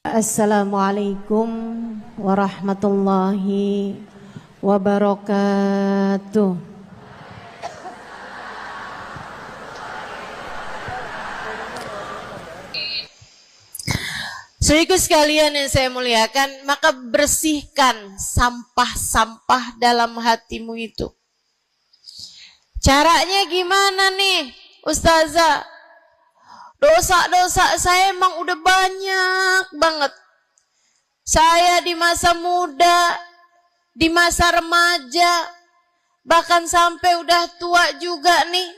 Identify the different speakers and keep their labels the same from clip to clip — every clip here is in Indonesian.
Speaker 1: Assalamualaikum warahmatullahi wabarakatuh. Saudaraku sekalian yang saya muliakan, maka bersihkan sampah-sampah dalam hatimu itu. Caranya gimana nih, Ustazah? Dosa-dosa saya emang udah banyak banget. Saya di masa muda, di masa remaja, bahkan sampai udah tua juga nih,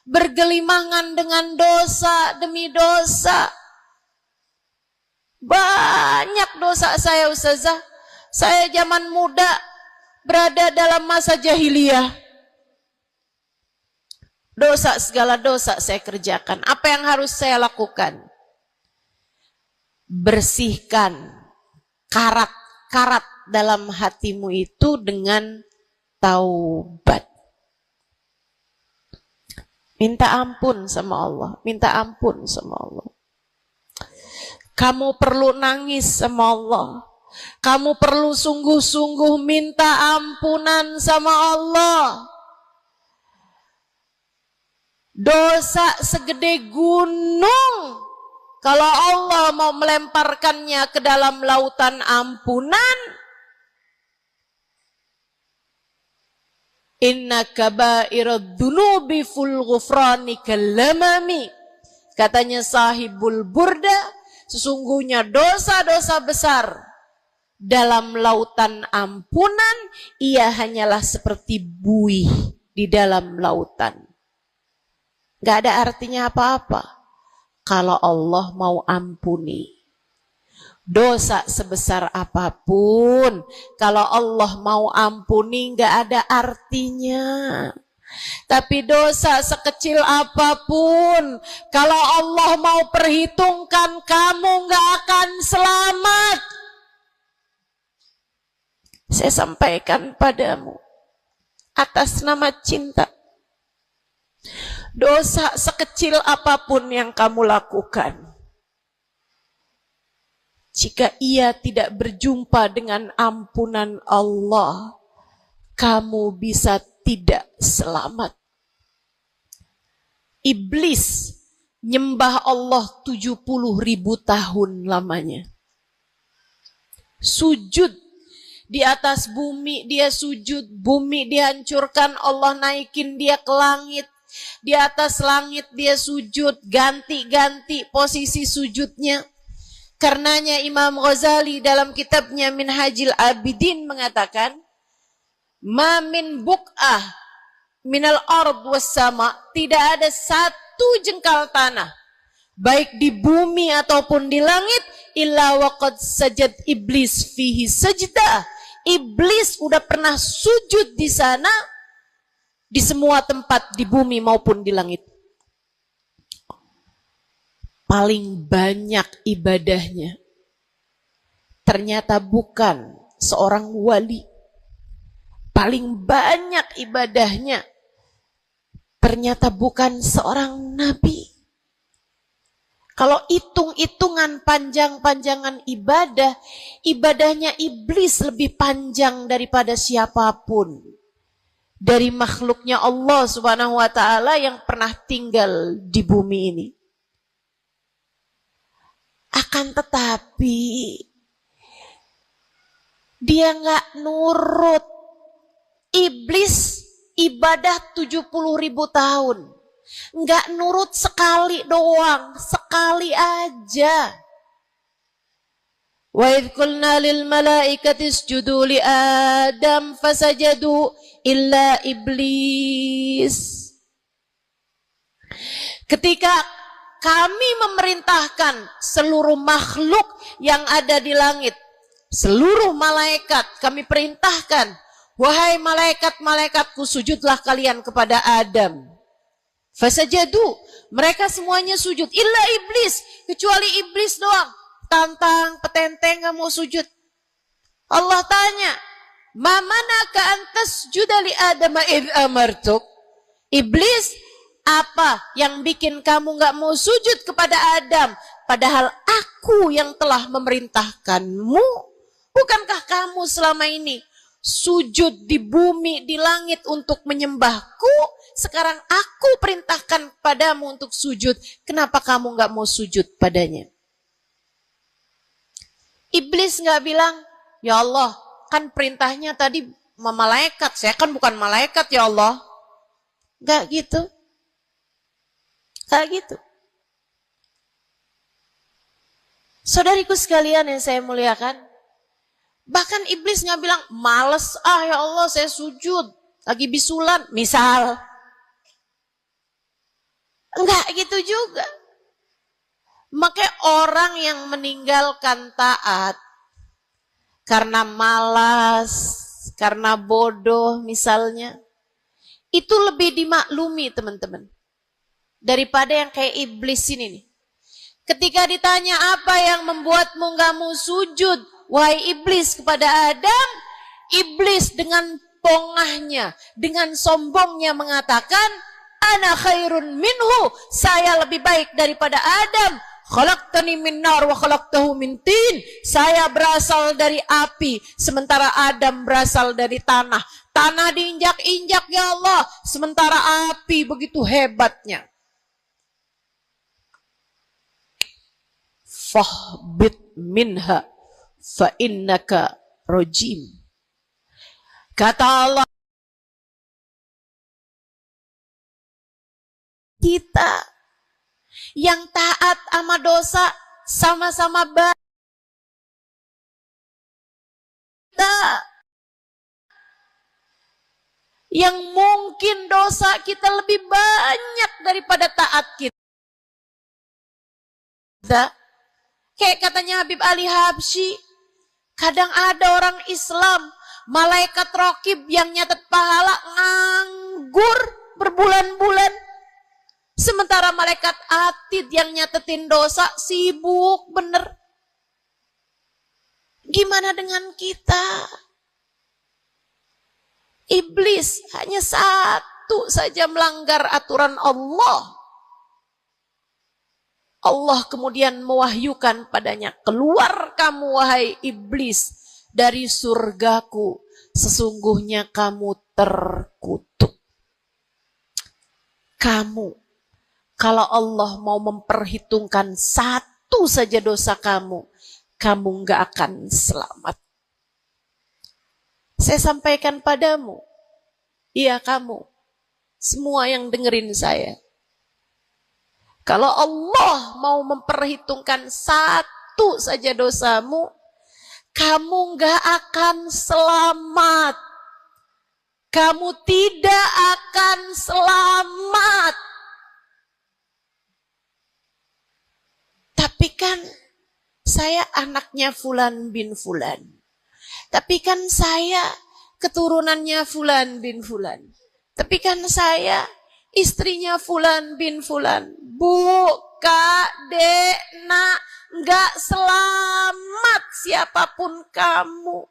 Speaker 1: bergelimangan dengan dosa demi dosa. Banyak dosa saya, Ustazah. Saya zaman muda berada dalam masa jahiliyah. Dosa, segala dosa saya kerjakan. Apa yang harus saya lakukan? Bersihkan karat-karat dalam hatimu itu dengan taubat. Minta ampun sama Allah. Minta ampun sama Allah. Kamu perlu nangis sama Allah. Kamu perlu sungguh-sungguh minta ampunan sama Allah. Dosa segede gunung, kalau Allah mau melemparkannya ke dalam lautan ampunan, inna kaba'irad dunubi ful ghufrani kalamami. Katanya sahibul burda, sesungguhnya dosa-dosa besar dalam lautan ampunan, ia hanyalah seperti buih di dalam lautan. Gak ada artinya apa-apa kalau Allah mau ampuni. Dosa sebesar apapun, kalau Allah mau ampuni gak ada artinya. Tapi dosa sekecil apapun, kalau Allah mau perhitungkan, kamu gak akan selamat. Saya sampaikan padamu atas nama cinta. Dosa sekecil apapun yang kamu lakukan, jika ia tidak berjumpa dengan ampunan Allah, kamu bisa tidak selamat. Iblis nyembah Allah 70.000 tahun lamanya. Sujud di atas bumi, dia sujud, bumi dihancurkan, Allah naikin dia ke langit. Di atas langit dia sujud, ganti-ganti posisi sujudnya. Karenanya Imam Ghazali dalam kitabnya Minhajil Abidin mengatakan, ma min buk'ah minal ard was sama, tidak ada satu jengkal tanah, baik di bumi ataupun di langit, illa waqad sajad iblis fihi sajdah. Iblis udah pernah sujud di sana, di semua tempat di bumi maupun di langit. Paling banyak ibadahnya ternyata bukan seorang wali. Paling banyak ibadahnya ternyata bukan seorang nabi. Kalau hitung-hitungan panjang-panjangan ibadah, ibadahnya iblis lebih panjang daripada siapapun dari makhluknya Allah Subhanahu wa ta'ala yang pernah tinggal di bumi ini. Akan tetapi dia nggak nurut. Iblis ibadah 70.000 tahun, nggak nurut sekali doang, sekali aja. Wa idh qulna lil malaikati isjudu li Adam fasajadu illa iblis. Ketika kami memerintahkan seluruh makhluk yang ada di langit, seluruh malaikat kami perintahkan, wahai malaikat-malaikatku, sujudlah kalian kepada Adam. Fasajadu, mereka semuanya sujud, illa iblis, kecuali iblis doang. Tantang, petenteng gak mau sujud. Allah tanya, ma manaka antas judali Adam id amartuk? Iblis, apa yang bikin kamu gak mau sujud kepada Adam padahal aku yang telah memerintahkanmu. Bukankah kamu selama ini sujud di bumi, di langit untuk menyembahku? Sekarang aku perintahkan padamu untuk sujud. Kenapa kamu gak mau sujud padanya? Iblis gak bilang, ya Allah, kan perintahnya tadi malaikat. Saya kan bukan malaikat ya Allah. Gak gitu. Gak gitu. Saudariku sekalian yang saya muliakan, bahkan iblis nggak bilang, males ya Allah saya sujud, lagi bisulan, misal. Enggak gitu juga. Makanya orang yang meninggalkan taat karena malas, karena bodoh misalnya, itu lebih dimaklumi teman-teman. Daripada yang kayak iblis ini nih. Ketika ditanya apa yang membuatmu nggak mau sujud, wahai iblis, kepada Adam, iblis dengan pongahnya, dengan sombongnya mengatakan, ana khairun minhu, saya lebih baik daripada Adam. Khalaqtani min nar wa khalaqtahu min tin. Saya berasal dari api, sementara Adam berasal dari tanah. Tanah diinjak-injak ya Allah, sementara api begitu hebatnya. Fahbit minha fa innaka rajim. Kata Allah, kita yang taat sama dosa sama-sama baik. Kita yang mungkin dosa kita lebih banyak daripada taat kita. Kayak katanya Habib Ali Habsyi, kadang ada orang Islam, malaikat raqib yang nyatet pahala nganggur berbulan-bulan. Sementara malaikat atid yang nyatetin dosa sibuk bener. Gimana dengan kita? Iblis hanya satu saja melanggar aturan Allah. Allah kemudian mewahyukan padanya, keluar kamu wahai iblis dari surgaku, sesungguhnya kamu terkutuk. Kamu, kalau Allah mau memperhitungkan satu saja dosa kamu, kamu nggak akan selamat. Saya sampaikan padamu, iya kamu, semua yang dengerin saya. Kalau Allah mau memperhitungkan satu saja dosamu, kamu nggak akan selamat. Kamu tidak akan selamat. Tapi kan saya anaknya Fulan bin Fulan. Tapi kan saya keturunannya Fulan bin Fulan. Tapi kan saya istrinya Fulan bin Fulan. Bu, Kak, Dek, Nak, nggak selamat siapapun kamu.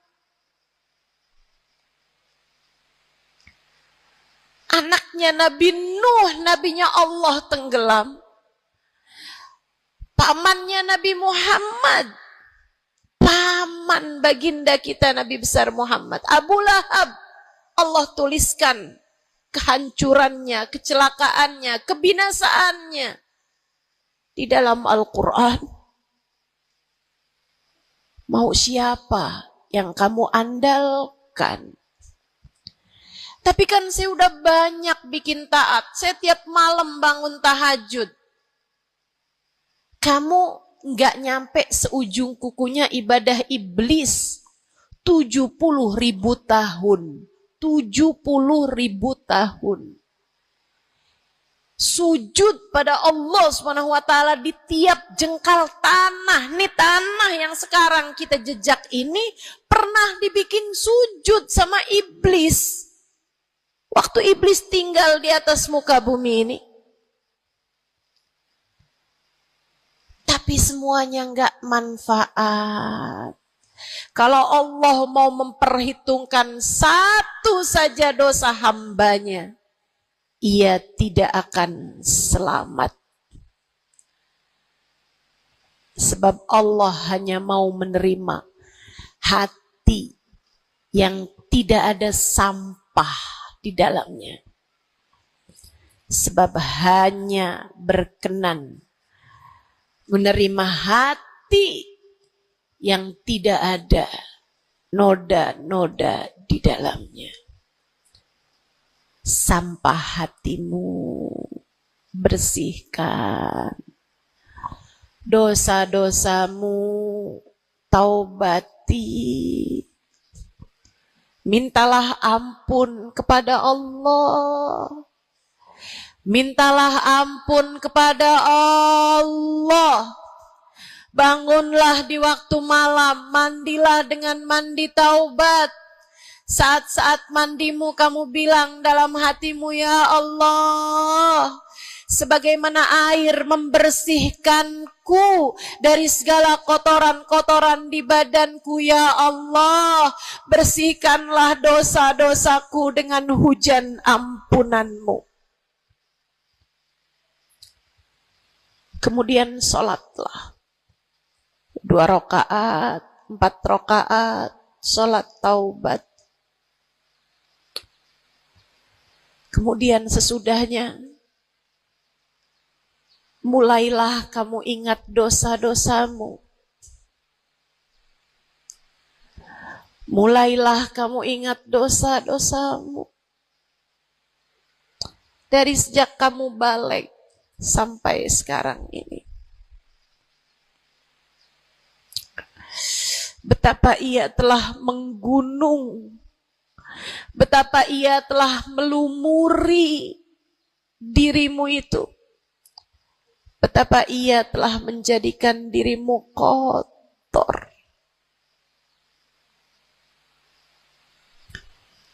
Speaker 1: Anaknya Nabi Nuh, nabinya Allah tenggelam. Pamannya Nabi Muhammad, paman baginda kita Nabi besar Muhammad, Abu Lahab, Allah tuliskan kehancurannya, kecelakaannya, kebinasaannya di dalam Al-Quran. Mau siapa yang kamu andalkan? Tapi kan saya udah banyak bikin taat. Saya tiap malam bangun tahajud. Kamu nggak nyampe seujung kukunya ibadah iblis 70.000 tahun. 70.000 tahun. Sujud pada Allah SWT di tiap jengkal tanah. Nih tanah yang sekarang kita jejak ini pernah dibikin sujud sama iblis. Waktu iblis tinggal di atas muka bumi ini. Tapi semuanya nggak manfaat. Kalau Allah mau memperhitungkan satu saja dosa hambanya, ia tidak akan selamat. Sebab Allah hanya mau menerima hati yang tidak ada sampah di dalamnya. Sebab hanya berkenan menerima hati yang tidak ada noda-noda di dalamnya. Sampah hatimu bersihkan, dosa-dosamu taubati, mintalah ampun kepada Allah, mintalah ampun kepada Allah. Bangunlah di waktu malam, mandilah dengan mandi taubat. Saat-saat mandimu kamu bilang dalam hatimu, ya Allah, sebagaimana air membersihkanku dari segala kotoran-kotoran di badanku, ya Allah, bersihkanlah dosa-dosaku dengan hujan ampunanmu. Kemudian sholatlah 2 rakaat, 4 rakaat, sholat taubat. Kemudian sesudahnya, mulailah kamu ingat dosa-dosamu. Mulailah kamu ingat dosa-dosamu. Dari sejak kamu balik sampai sekarang ini. Betapa ia telah menggunung, betapa ia telah melumuri dirimu itu, betapa ia telah menjadikan dirimu kotor.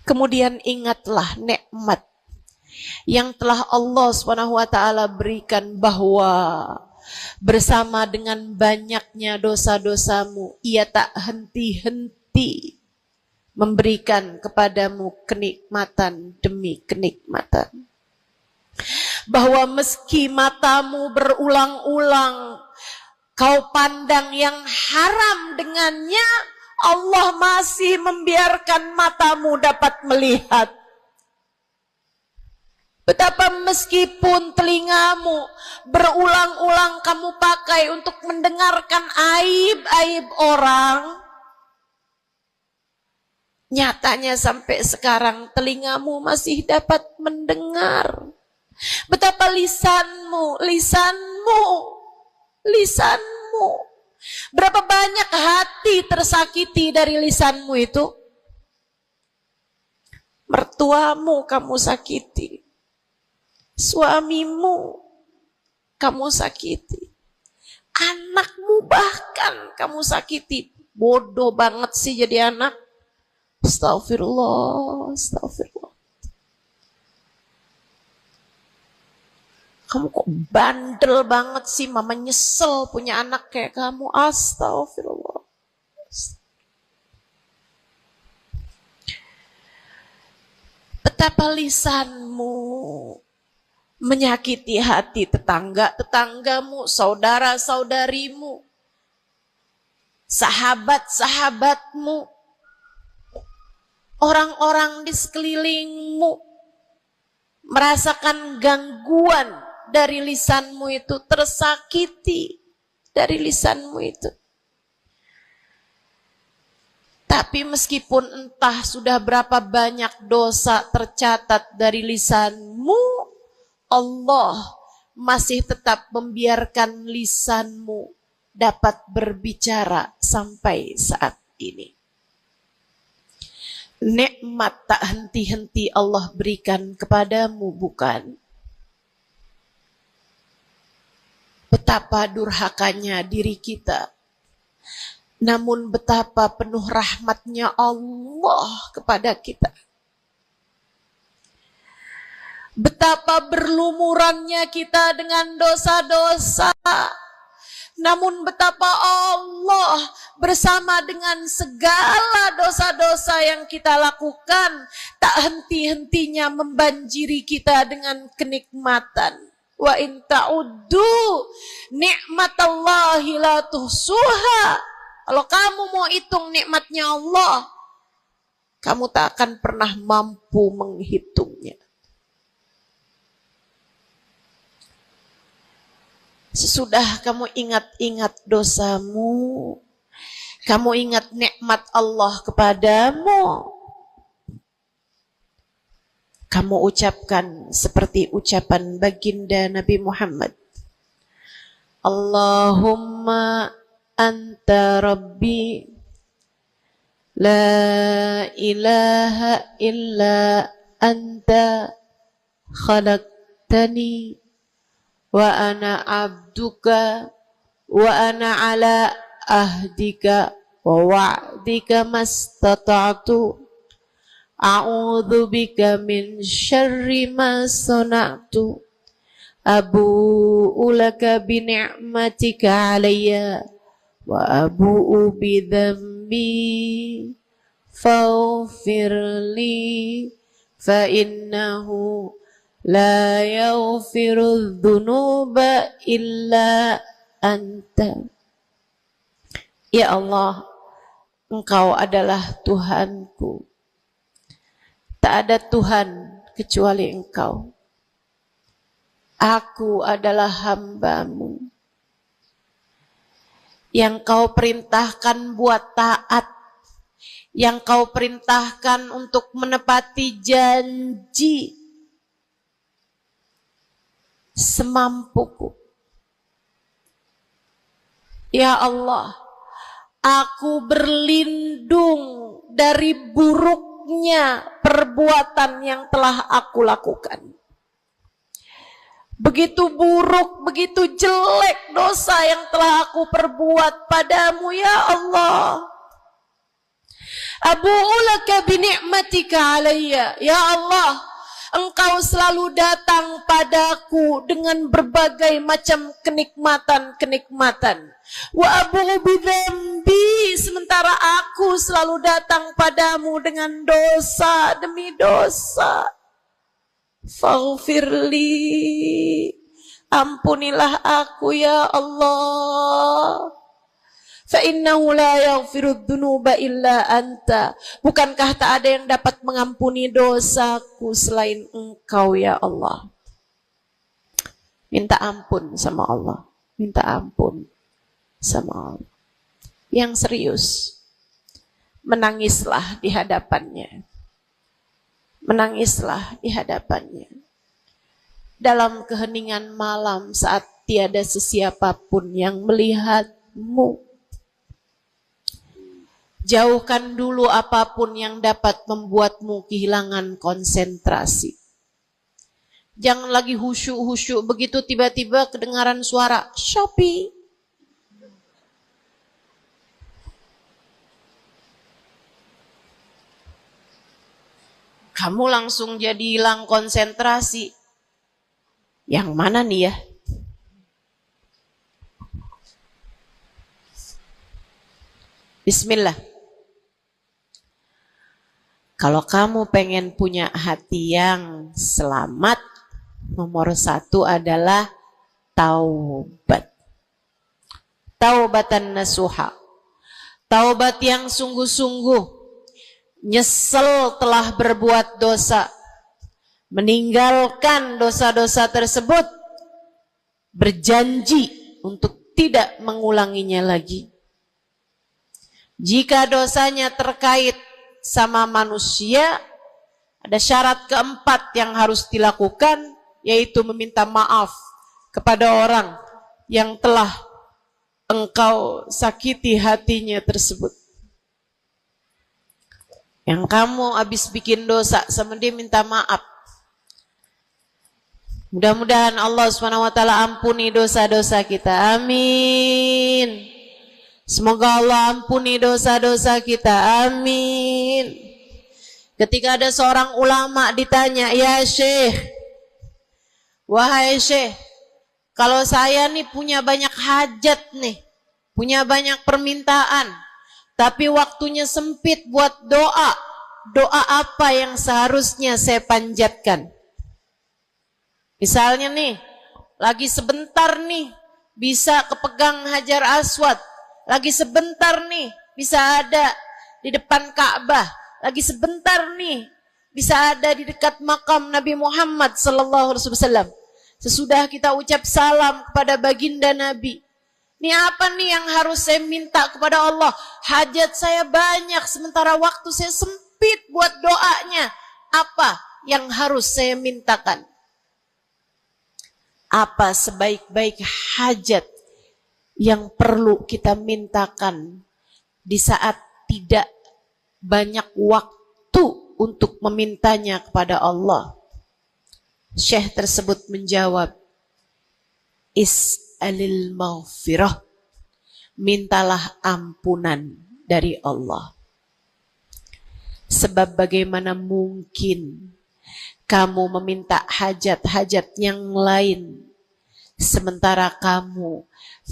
Speaker 1: Kemudian ingatlah nikmat yang telah Allah SWT berikan, bahwa bersama dengan banyaknya dosa-dosamu, ia tak henti-henti memberikan kepadamu kenikmatan demi kenikmatan. Bahwa meski matamu berulang-ulang kau pandang yang haram dengannya, Allah masih membiarkan matamu dapat melihat. Betapa meskipun telingamu berulang-ulang kamu pakai untuk mendengarkan aib-aib orang, nyatanya sampai sekarang telingamu masih dapat mendengar. Betapa lisanmu, berapa banyak hati tersakiti dari lisanmu itu. Mertuamu kamu sakiti, suamimu kamu sakiti, anakmu bahkan kamu sakiti. Bodoh banget sih jadi anak. Astagfirullah, astagfirullah. Kamu kok bandel banget sih, mama nyesel punya anak kayak kamu. Astagfirullah. Betapa lisanmu menyakiti hati tetanggamu, saudara-saudarimu, sahabat-sahabatmu, orang-orang di sekelilingmu, merasakan gangguan dari lisanmu itu, tersakiti dari lisanmu itu. Tapi meskipun entah sudah berapa banyak dosa tercatat dari lisanmu, Allah masih tetap membiarkan lisanmu dapat berbicara sampai saat ini. Nikmat tak henti-henti Allah berikan kepadamu, bukan? Betapa durhakanya diri kita. Namun betapa penuh rahmatnya Allah kepada kita. Betapa berlumurannya kita dengan dosa-dosa. Namun betapa Allah bersama dengan segala dosa-dosa yang kita lakukan, tak henti-hentinya membanjiri kita dengan kenikmatan. Wa in ta'uddu ni'matallahi la tuhsuha. Kalau kamu mau hitung nikmatnya Allah, kamu tak akan pernah mampu menghitungnya. Sesudah kamu ingat-ingat dosamu, kamu ingat nikmat Allah kepadamu, kamu ucapkan seperti ucapan baginda Nabi Muhammad. Allahumma anta rabbi la ilaha illa anta khalaqtani wa ana abduka wa ana ala ahdika wa wa'dika mastata'tu a'udzu bika min syarri ma sana'tu abu'u laka bi ni'matika 'alayya wa abu'u bi dhanbi faghfirli fa innahu la yaghfiru dzunuba illa anta. Ya Allah, Engkau adalah Tuhanku. Tak ada Tuhan kecuali Engkau. Aku adalah hamba-Mu yang Kau perintahkan buat taat, yang Kau perintahkan untuk menepati janji semampuku. Ya Allah, aku berlindung dari buruknya perbuatan yang telah aku lakukan. Begitu buruk, begitu jelek dosa yang telah aku perbuat padamu, ya Allah. Abu'u laka bi ni'matika 'alayya. Ya Allah, Engkau selalu datang padaku dengan berbagai macam kenikmatan-kenikmatan. Wa abu'u bi dzambi, sementara aku selalu datang padamu dengan dosa demi dosa. Faghfirli, ampunilah aku ya Allah. Fa innahu la yaghfiru dzunuba illa anta. Bukankah tak ada yang dapat mengampuni dosaku selain Engkau ya Allah. Minta ampun sama Allah. Minta ampun sama Allah. Yang serius, menangislah di hadapannya. Menangislah di hadapannya. Dalam keheningan malam saat tiada sesiapapun yang melihatmu. Jauhkan dulu apapun yang dapat membuatmu kehilangan konsentrasi. Jangan lagi khusyuk-khusyuk begitu tiba-tiba kedengaran suara Shopee. Kamu langsung jadi hilang konsentrasi. Yang mana nih ya? Bismillah. Kalau kamu pengen punya hati yang selamat, nomor 1 adalah taubat. Taubatan nasuha. Taubat yang sungguh-sungguh. Nyesel telah berbuat dosa, meninggalkan dosa-dosa tersebut, berjanji untuk tidak mengulanginya lagi. Jika dosanya terkait sama manusia, ada syarat keempat yang harus dilakukan, yaitu meminta maaf kepada orang yang telah engkau sakiti hatinya tersebut. Yang kamu habis bikin dosa sama dia minta maaf. Mudah-mudahan Allah SWT ampuni dosa-dosa kita. Amin. Semoga Allah ampuni dosa-dosa kita. Amin. Ketika ada seorang ulama ditanya, ya Syekh, wahai Syekh, kalau saya nih punya banyak hajat nih, punya banyak permintaan, tapi waktunya sempit buat doa. Doa apa yang seharusnya saya panjatkan? Misalnya nih, lagi sebentar nih bisa kepegang Hajar Aswad, lagi sebentar nih bisa ada di depan Ka'bah, lagi sebentar nih bisa ada di dekat makam Nabi Muhammad sallallahu alaihi wasallam. Sesudah kita ucap salam kepada baginda Nabi, ini apa nih yang harus saya minta kepada Allah? Hajat saya banyak, sementara waktu saya sempit buat doanya. Apa yang harus saya mintakan? Apa sebaik-baik hajat yang perlu kita mintakan di saat tidak banyak waktu untuk memintanya kepada Allah? Syekh tersebut menjawab, is'alil maghfirah, mintalah ampunan dari Allah. Sebab bagaimana mungkin kamu meminta hajat-hajat yang lain sementara kamu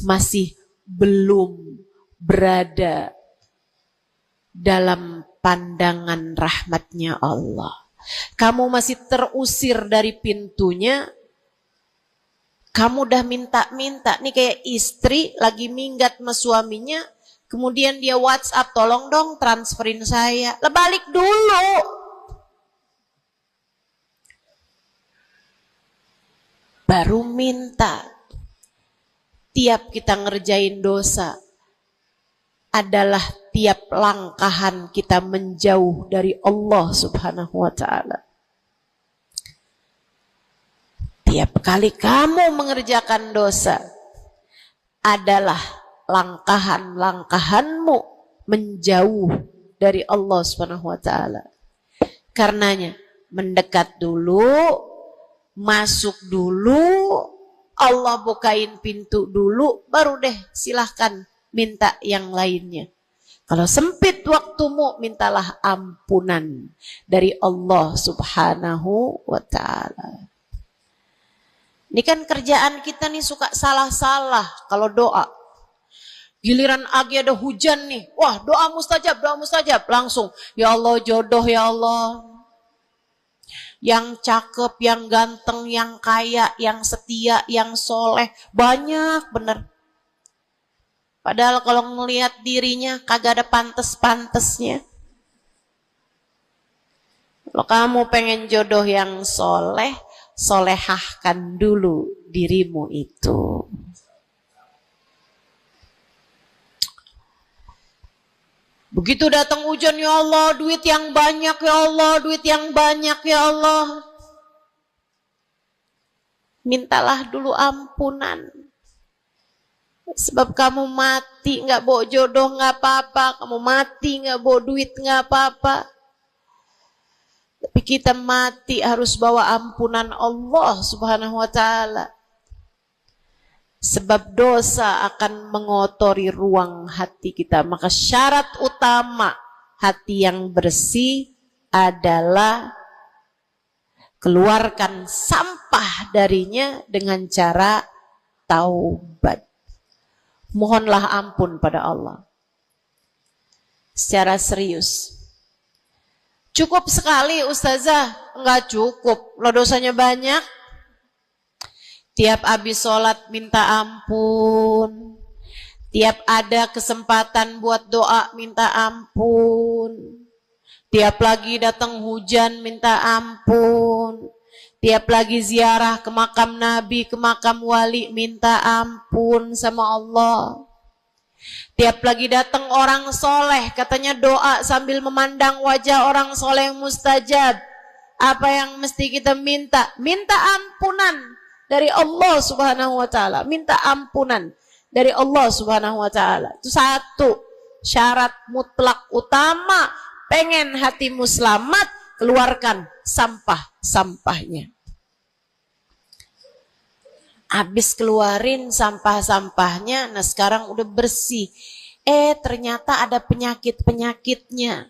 Speaker 1: masih belum berada dalam pandangan rahmatnya Allah. Kamu masih terusir dari pintunya. Kamu udah minta-minta. Nih kayak istri lagi minggat sama suaminya. Kemudian dia WhatsApp, tolong dong transferin saya. Lah balik dulu. Baru minta. Tiap kita ngerjain dosa adalah tiap langkahan kita menjauh dari Allah Subhanahu wa ta'ala. Tiap kali kamu mengerjakan dosa adalah langkahan-langkahanmu menjauh dari Allah Subhanahu wa ta'ala. Karenanya mendekat dulu, masuk dulu, Allah bukain pintu dulu, baru deh silahkan minta yang lainnya. Kalau sempit waktumu, mintalah ampunan dari Allah Subhanahu wa ta'ala. Ini kan kerjaan kita nih suka salah-salah kalau doa. Giliran lagi ada hujan nih, wah doa mustajab, langsung. Ya Allah jodoh ya Allah. Yang cakep, yang ganteng, yang kaya, yang setia, yang soleh. Banyak bener. Padahal kalau ngelihat dirinya kagak ada pantes-pantesnya. Kalau kamu pengen jodoh yang soleh, solehahkan dulu dirimu itu. Begitu datang hujan, ya Allah, duit yang banyak ya Allah, duit yang banyak ya Allah. Mintalah dulu ampunan. Sebab kamu mati gak bawa jodoh gak apa-apa, kamu mati gak bawa duit gak apa-apa. Tapi kita mati harus bawa ampunan Allah Subhanahu wa ta'ala. Sebab dosa akan mengotori ruang hati kita. Maka syarat utama hati yang bersih adalah keluarkan sampah darinya dengan cara taubat. Mohonlah ampun pada Allah. Secara serius. Cukup sekali ustazah? Enggak cukup. Lo dosanya banyak. Tiap habis sholat minta ampun. Tiap ada kesempatan buat doa minta ampun. Tiap lagi datang hujan minta ampun. Tiap lagi ziarah ke makam Nabi, ke makam wali, minta ampun sama Allah. Tiap lagi datang orang soleh, katanya doa sambil memandang wajah orang soleh yang mustajab. Apa yang mesti kita minta? Minta ampunan dari Allah Subhanahu wa ta'ala. Minta ampunan dari Allah Subhanahu wa ta'ala. Itu satu syarat mutlak utama. Pengen hatimu selamat, keluarkan sampah-sampahnya. Habis keluarin sampah-sampahnya, nah sekarang udah bersih. Ternyata ada penyakit-penyakitnya.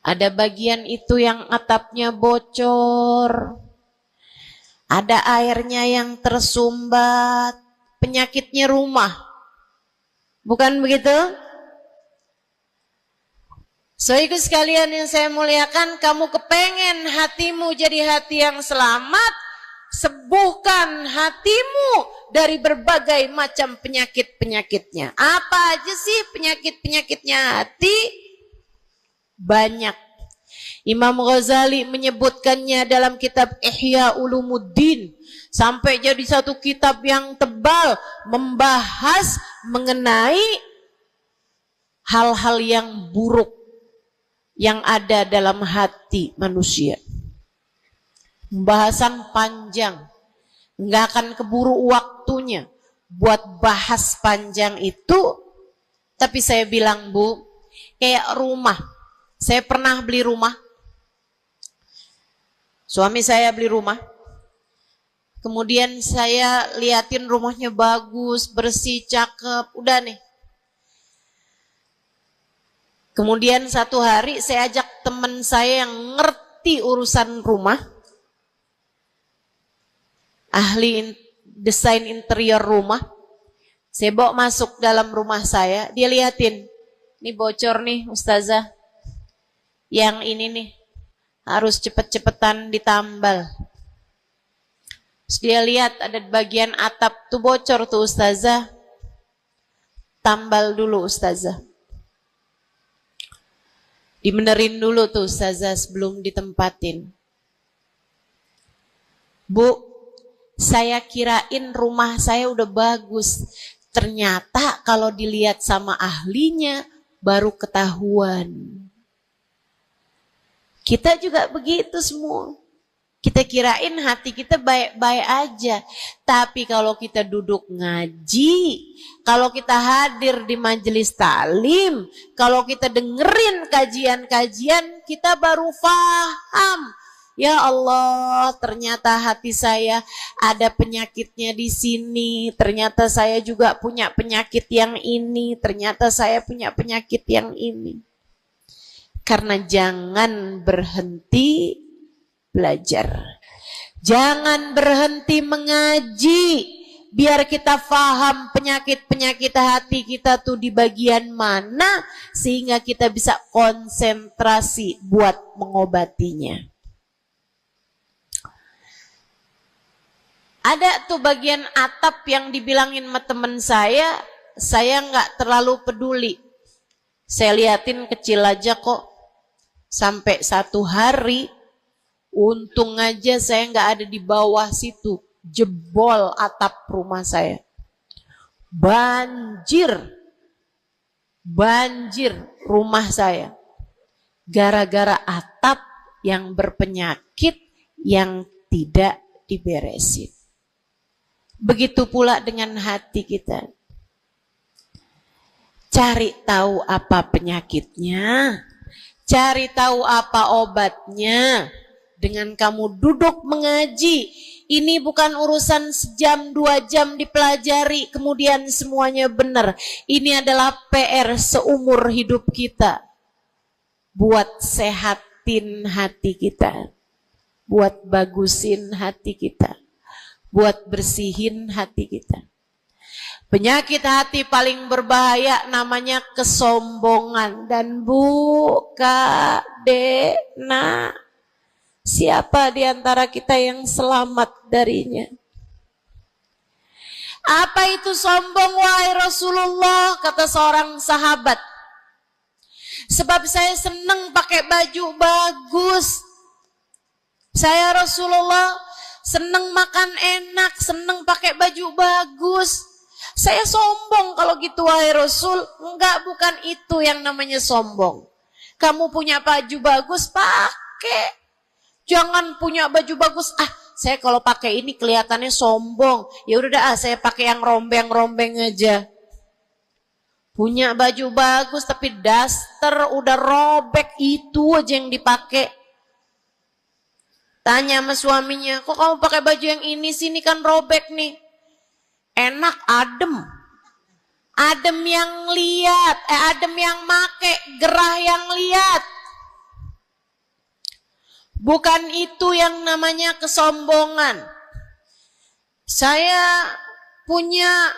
Speaker 1: Ada bagian itu yang atapnya bocor. Ada airnya yang tersumbat. Penyakitnya rumah. Bukan begitu? Saudaraku sekalian yang saya muliakan, kamu kepengen hatimu jadi hati yang selamat, sembuhkan hatimu dari berbagai macam penyakit-penyakitnya. Apa aja sih penyakit-penyakitnya hati? Banyak. Imam Ghazali menyebutkannya dalam kitab Ihya Ulumuddin. Sampai jadi satu kitab yang tebal membahas mengenai hal-hal yang buruk yang ada dalam hati manusia. Pembahasan panjang, nggak akan keburu waktunya buat bahas panjang itu. Tapi saya bilang, Bu, kayak rumah. Saya pernah beli rumah. Suami saya beli rumah. Kemudian saya liatin rumahnya bagus, bersih, cakep, udah nih. Kemudian satu hari saya ajak teman saya yang ngerti urusan rumah, ahli desain interior rumah. Saya bawa masuk dalam rumah saya, dia liatin, ini bocor nih Ustazah, yang ini nih harus cepet-cepetan ditambal. Terus dia lihat ada bagian atap tuh bocor tuh Ustazah, tambal dulu Ustazah. Dibenerin dulu tuh Ustazah sebelum ditempatin. Bu, saya kirain rumah saya udah bagus. Ternyata kalau dilihat sama ahlinya baru ketahuan. Kita juga begitu semua. Kita kirain hati kita baik-baik aja. Tapi kalau kita duduk ngaji, kalau kita hadir di majelis taklim, kalau kita dengerin kajian-kajian, kita baru paham. Ya Allah, ternyata hati saya ada penyakitnya di sini. Ternyata saya juga punya penyakit yang ini. Ternyata saya punya penyakit yang ini. Karena jangan berhenti belajar. Jangan berhenti mengaji. Biar kita paham penyakit-penyakit hati kita tuh di bagian mana. Sehingga kita bisa konsentrasi buat mengobatinya. Ada tuh bagian atap yang dibilangin sama temen saya nggak terlalu peduli. Saya liatin kecil aja kok. Sampai satu hari, untung aja saya nggak ada di bawah situ. Jebol atap rumah saya. Banjir rumah saya. Gara-gara atap yang berpenyakit yang tidak diberesin. Begitu pula dengan hati kita. Cari tahu apa penyakitnya. Cari tahu apa obatnya. Dengan kamu duduk mengaji. Ini bukan urusan sejam, 2 jam dipelajari. Kemudian semuanya benar. Ini adalah PR seumur hidup kita. Buat sehatin hati kita. Buat bagusin hati kita. Buat bersihin hati kita. Penyakit hati paling berbahaya namanya kesombongan. Dan Bu, Kak, Dek, Nak, siapa di antara kita yang selamat darinya? Apa itu sombong, wahai Rasulullah? Kata seorang sahabat. Sebab saya senang pakai baju bagus. Saya Rasulullah senang makan enak, senang pakai baju bagus. Saya sombong kalau gitu wahai Rasul. Enggak, bukan itu yang namanya sombong. Kamu punya baju bagus, pakai. Jangan punya baju bagus. Saya kalau pakai ini kelihatannya sombong. Ya udah saya pakai yang rombeng-rombeng aja. Punya baju bagus tapi daster udah robek, itu aja yang dipakai. Tanya sama suaminya, kok kamu pakai baju yang ini sini kan robek nih. Enak, adem. Adem yang lihat, adem yang make, gerah yang lihat. Bukan itu yang namanya kesombongan. Saya punya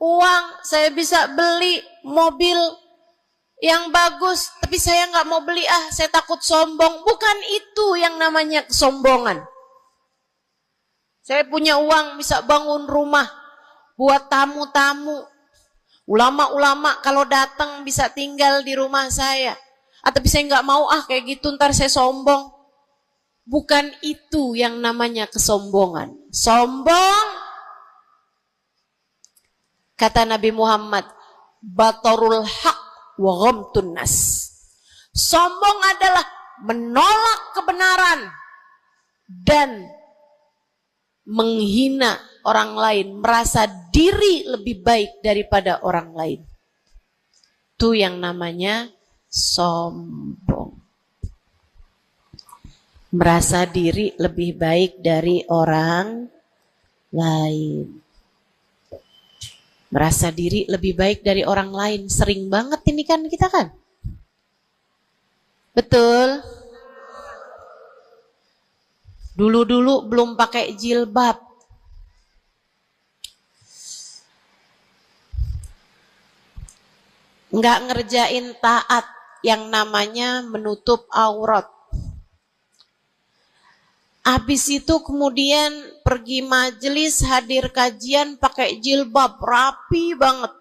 Speaker 1: uang, saya bisa beli mobil yang bagus, tapi saya nggak mau beli, saya takut sombong. Bukan itu yang namanya kesombongan. Saya punya uang bisa bangun rumah buat tamu-tamu. Ulama-ulama kalau datang bisa tinggal di rumah saya. Tapi saya nggak mau kayak gitu, ntar saya sombong. Bukan itu yang namanya kesombongan. Sombong, kata Nabi Muhammad, batarul haq wa ghamtun nas. Sombong adalah menolak kebenaran dan menghina orang lain, merasa diri lebih baik daripada orang lain. Itu yang namanya sombong. Merasa diri lebih baik dari orang lain. Merasa diri lebih baik dari orang lain. Sering banget ini kan kita kan? Betul? Dulu-dulu belum pakai jilbab. Nggak ngerjain taat yang namanya menutup aurat. Habis itu kemudian pergi majelis, hadir kajian pakai jilbab, rapi banget.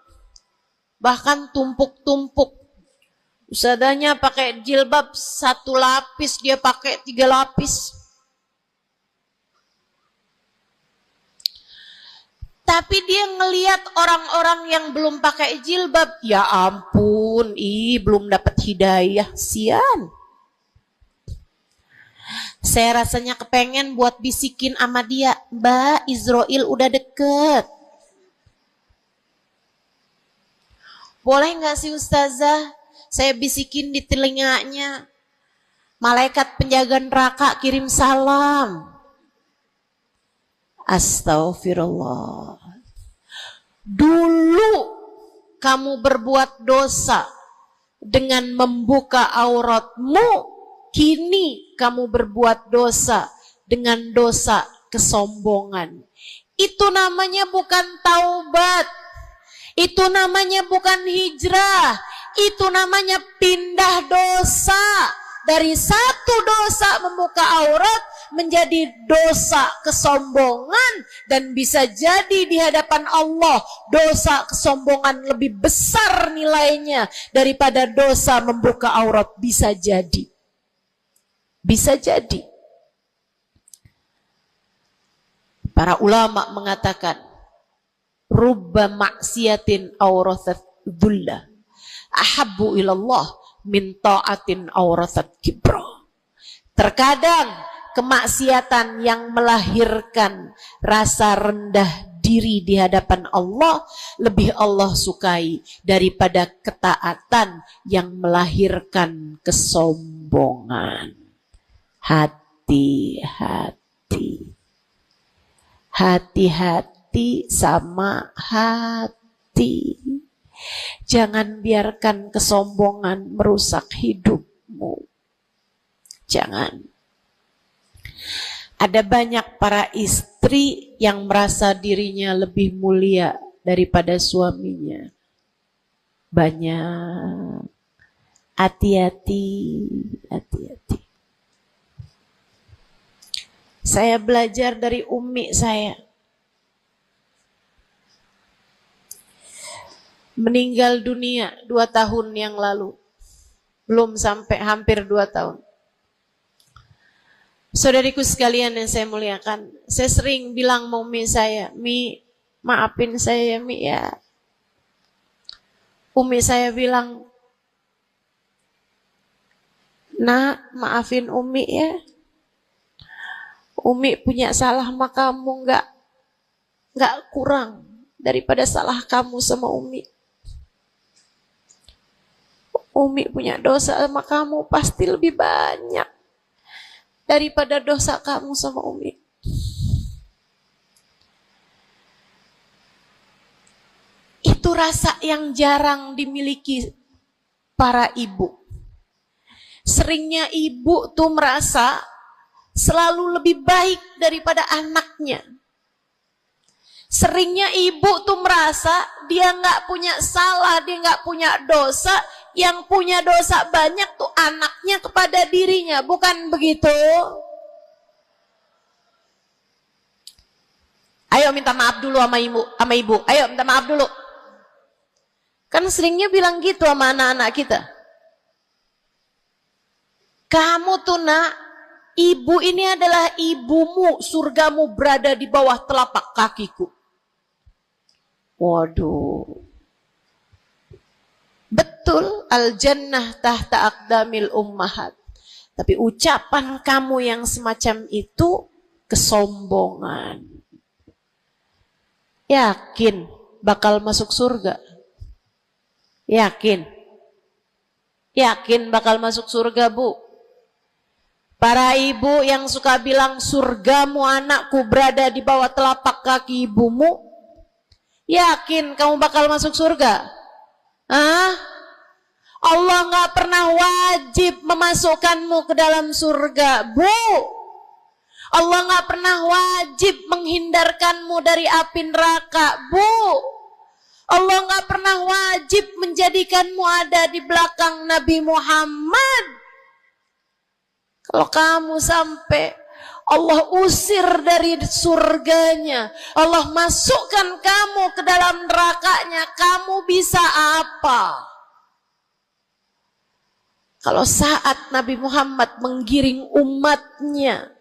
Speaker 1: Bahkan tumpuk-tumpuk. Ustadzanya pakai jilbab 1 lapis, dia pakai 3 lapis. Tapi dia ngelihat orang-orang yang belum pakai jilbab, ya ampun, belum dapat hidayah, sian. Saya rasanya kepengen buat bisikin sama dia, Mbak, Israel udah deket. Boleh nggak sih Ustazah, saya bisikin di telinganya, malaikat penjaga neraka kirim salam. Astaghfirullah. Dulu kamu berbuat dosa dengan membuka auratmu, kini kamu berbuat dosa dengan dosa kesombongan. Itu namanya bukan taubat. Itu namanya bukan hijrah. Itu namanya pindah dosa. Dari satu dosa membuka aurat menjadi dosa kesombongan, dan bisa jadi di hadapan Allah dosa kesombongan lebih besar nilainya daripada dosa membuka aurat. Bisa jadi. Bisa jadi. Para ulama mengatakan, rubba maksiatin aurathat dhullah ahabbu ilallah min ta'atin aurathat kibra. Terkadang kemaksiatan yang melahirkan rasa rendah diri di hadapan Allah lebih Allah sukai daripada ketaatan yang melahirkan kesombongan. Hati-hati. Hati-hati sama hati. Jangan biarkan kesombongan merusak hidupmu. Jangan. Ada banyak para istri yang merasa dirinya lebih mulia daripada suaminya. Banyak. Hati-hati, hati-hati. Saya belajar dari umi saya. Meninggal dunia 2 tahun yang lalu. Belum sampai hampir 2 tahun. Saudariku sekalian yang saya muliakan, saya sering bilang sama umi saya, Mi, maafin saya ya Mi ya. Umi saya bilang, Nak, maafin Umi ya. Umi punya salah sama kamu nggak kurang daripada salah kamu sama Umi. Umi punya dosa sama kamu pasti lebih banyak daripada dosa kamu sama Umi. Itu rasa yang jarang dimiliki para ibu. Seringnya ibu tuh merasa selalu lebih baik daripada anaknya. Seringnya ibu tuh merasa dia nggak punya salah, dia nggak punya dosa. Yang punya dosa banyak tuh anaknya kepada dirinya, bukan begitu? Ayo minta maaf dulu sama ibu. Ayo minta maaf dulu. Kan seringnya bilang gitu sama anak-anak kita. Kamu tuh nak, ibu ini adalah ibumu, surgamu berada di bawah telapak kakiku. Waduh. Betul, al-jannah tahta aqdamil ummahat. Tapi ucapan kamu yang semacam itu kesombongan. Yakin bakal masuk surga? Yakin? Yakin bakal masuk surga, Bu? Para ibu yang suka bilang surgamu anakku berada di bawah telapak kaki ibumu, yakin kamu bakal masuk surga? Hah? Allah gak pernah wajib memasukkanmu ke dalam surga, Bu. Allah gak pernah wajib menghindarkanmu dari api neraka, Bu. Allah gak pernah wajib menjadikanmu ada di belakang Nabi Muhammad. Kalau kamu sampai Allah usir dari surganya, Allah masukkan kamu ke dalam nerakanya, kamu bisa apa? Kalau saat Nabi Muhammad menggiring umatnya,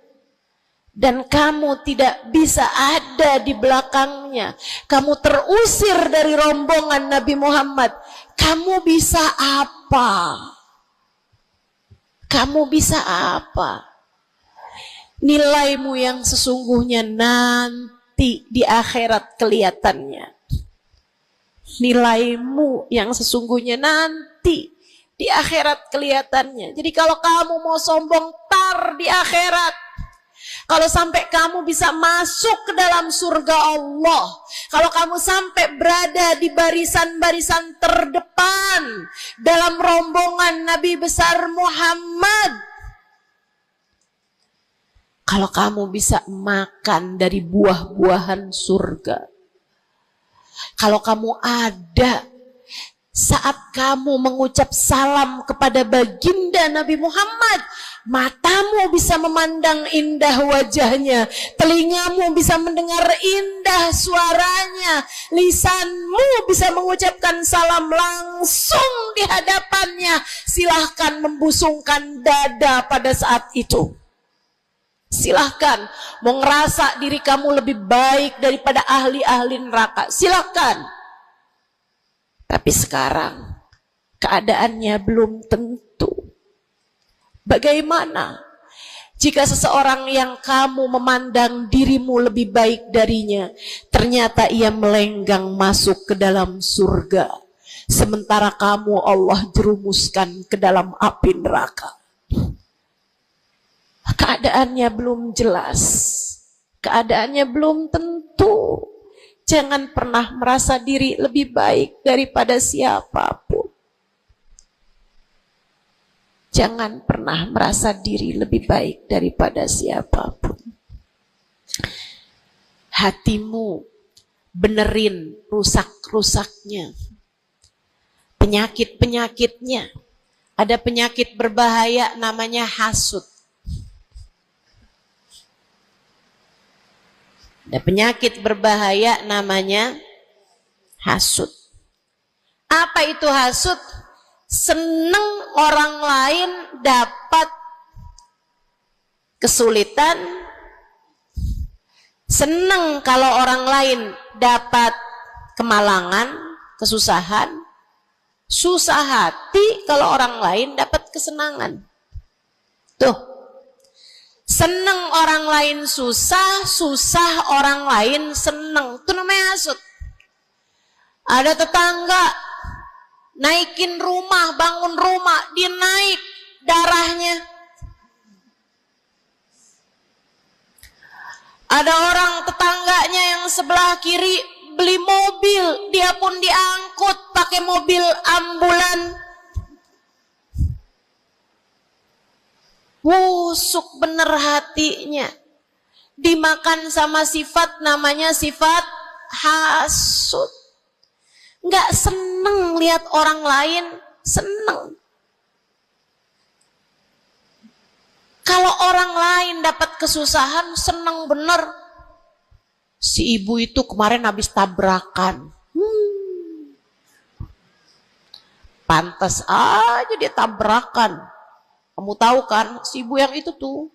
Speaker 1: dan kamu tidak bisa ada di belakangnya, kamu terusir dari rombongan Nabi Muhammad, kamu bisa apa? Kamu bisa apa? Nilaimu yang sesungguhnya nanti di akhirat kelihatannya. Nilaimu yang sesungguhnya nanti di akhirat kelihatannya. Jadi kalau kamu mau sombong, tar di akhirat. Kalau sampai kamu bisa masuk ke dalam surga Allah, kalau kamu sampai berada di barisan-barisan terdepan dalam rombongan Nabi besar Muhammad, kalau kamu bisa makan dari buah-buahan surga, kalau kamu ada saat kamu mengucap salam kepada baginda Nabi Muhammad, matamu bisa memandang indah wajahnya, telingamu bisa mendengar indah suaranya, lisanmu bisa mengucapkan salam langsung di hadapannya, silahkan membusungkan dada pada saat itu. Silahkan mau ngerasa diri kamu lebih baik daripada ahli-ahli neraka, silahkan. Tapi sekarang keadaannya belum tentu. Bagaimana jika seseorang yang kamu memandang dirimu lebih baik darinya, ternyata ia melenggang masuk ke dalam surga, sementara kamu Allah jerumuskan ke dalam api neraka? Keadaannya belum jelas, keadaannya belum tentu. Jangan pernah merasa diri lebih baik daripada siapapun. Jangan pernah merasa diri lebih baik daripada siapapun. Hatimu benerin rusak-rusaknya, penyakit-penyakitnya. Ada penyakit berbahaya namanya hasud. Ada penyakit berbahaya namanya hasud. Apa itu hasud? Seneng orang lain dapat kesulitan, seneng kalau orang lain dapat kemalangan, kesusahan, susah hati kalau orang lain dapat kesenangan. Tuh. Seneng orang lain susah, susah orang lain seneng. Itu namanya hasud. Ada tetangga naikin rumah, bangun rumah, dia naik darahnya. Ada orang tetangganya yang sebelah kiri beli mobil, dia pun diangkut pakai mobil ambulan. Busuk bener hatinya, dimakan sama sifat namanya sifat hasud. Nggak seneng lihat orang lain seneng. Kalau orang lain dapat kesusahan seneng bener. Si ibu itu kemarin habis tabrakan. Pantas aja dia tabrakan. Kamu tahu kan, si ibu yang itu tuh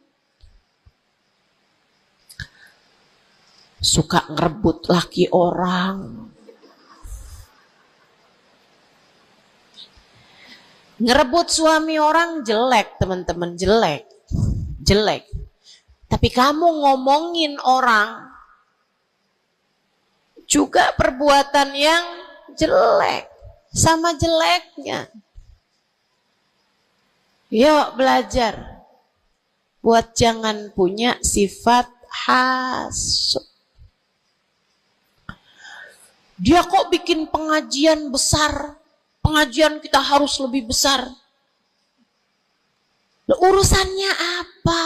Speaker 1: suka ngerebut laki orang. Ngerebut suami orang jelek, teman-teman, jelek. Jelek. Tapi kamu ngomongin orang juga perbuatan yang jelek, sama jeleknya. Yuk belajar buat jangan punya sifat hasud. Dia kok bikin pengajian besar, pengajian kita harus lebih besar. Urusannya apa?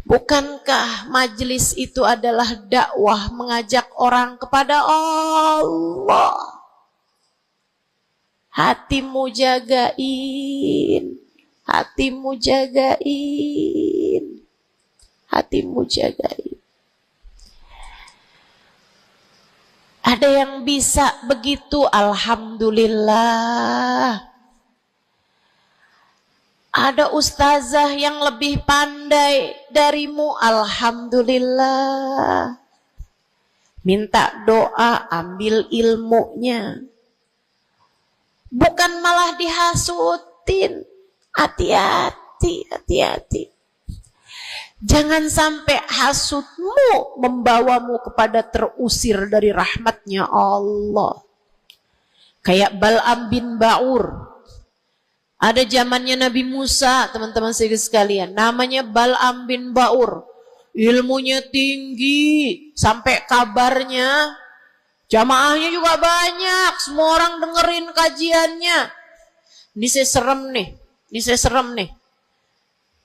Speaker 1: Bukankah majelis itu adalah dakwah mengajak orang kepada Allah? Hatimu jagain, hatimu jagain, hatimu jagain. Ada yang bisa begitu, alhamdulillah. Ada ustazah yang lebih pandai darimu, alhamdulillah. Minta doa, ambil ilmunya. Bukan malah dihasutin. Hati-hati, hati-hati. Jangan sampai hasutmu membawamu kepada terusir dari rahmatnya Allah. Kayak Bal'am bin Ba'ur. Ada zamannya Nabi Musa, teman-teman sekalian. Namanya Bal'am bin Ba'ur. Ilmunya tinggi. Sampai kabarnya jamaahnya juga banyak. Semua orang dengerin kajiannya. Ini saya serem nih. Ini saya serem nih.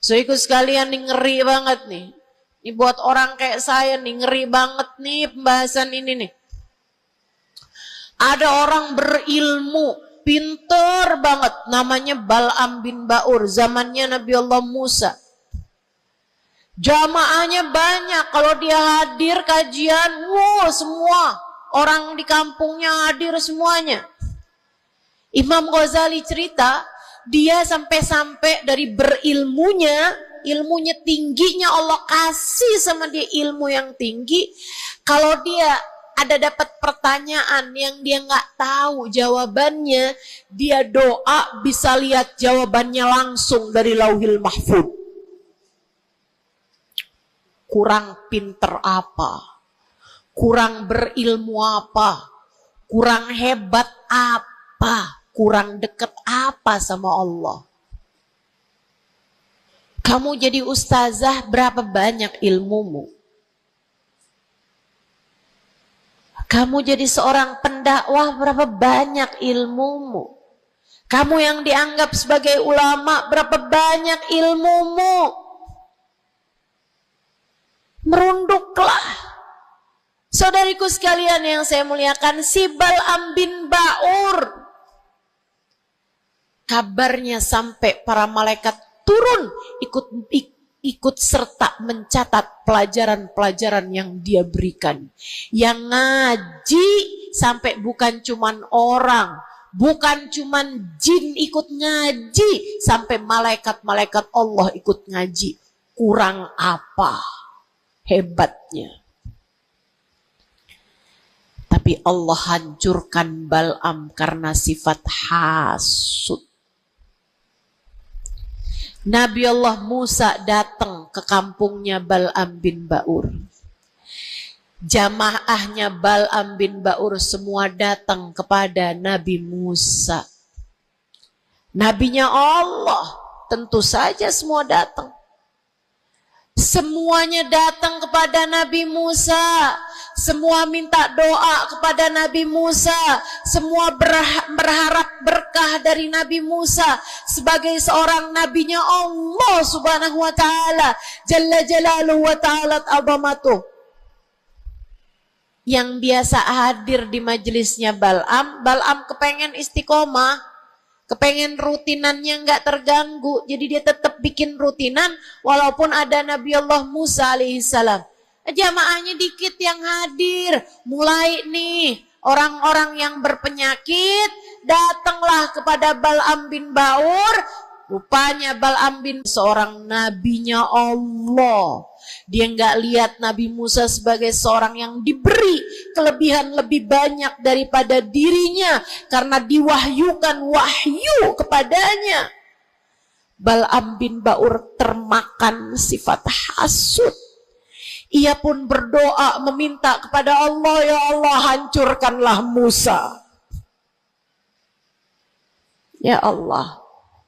Speaker 1: So ikut sekalian nih, ngeri banget nih. Ini buat orang kayak saya nih, ngeri banget nih pembahasan ini nih. Ada orang berilmu, pinter banget, namanya Bal'am bin Ba'ur, zamannya Nabi Allah Musa. Jamaahnya banyak, kalau dia hadir kajian, wow, semua orang di kampungnya hadir semuanya. Imam Ghazali cerita, dia sampai-sampai dari berilmunya, ilmunya tingginya Allah kasih sama dia ilmu yang tinggi. Kalau dia ada dapat pertanyaan yang dia nggak tahu jawabannya, dia doa bisa lihat jawabannya langsung dari Lauhil Mahfuz. Kurang pinter apa? Kurang berilmu apa? Kurang hebat apa? Kurang dekat apa sama Allah? Kamu jadi ustazah, berapa banyak ilmumu? Kamu jadi seorang pendakwah, berapa banyak ilmumu? Kamu yang dianggap sebagai ulama, berapa banyak ilmumu? Merunduklah. Saudariku sekalian yang saya muliakan, si Bal'am bin Ba'ur, kabarnya sampai para malaikat turun ikut serta mencatat pelajaran-pelajaran yang dia berikan. Yang ngaji sampai bukan cuman orang, bukan cuman jin ikut ngaji, sampai malaikat-malaikat Allah ikut ngaji. Kurang apa hebatnya? Tapi Allah hancurkan Bal'am karena sifat hasud. Nabi Allah Musa datang ke kampungnya Bal'am bin Ba'ur. Jamaahnya Bal'am bin Ba'ur semua datang kepada Nabi Musa. Nabinya Allah, tentu saja semua datang. Semuanya datang kepada Nabi Musa. Semua minta doa kepada Nabi Musa. Semua berharap berkah dari Nabi Musa sebagai seorang nabinya Allah Subhanahu wa taala, Jalla Jalaluhu wa ta'ala azamatuh. Yang biasa hadir di majelisnya Bal'am kepengen istiqomah, kepengen rutinannya nggak terganggu, jadi dia tetap bikin rutinan walaupun ada Nabi Allah Musa alaihissalam. Jamaahnya dikit yang hadir. Mulai nih orang-orang yang berpenyakit datanglah kepada Bal'am bin Ba'ur. Rupanya Bal'am bin seorang nabinya Allah. Dia nggak lihat Nabi Musa sebagai seorang yang diberi kelebihan lebih banyak daripada dirinya karena diwahyukan wahyu kepadanya. Bal'am bin Ba'ur termakan sifat hasud. Ia pun berdoa meminta kepada Allah, ya Allah hancurkanlah Musa. Ya Allah,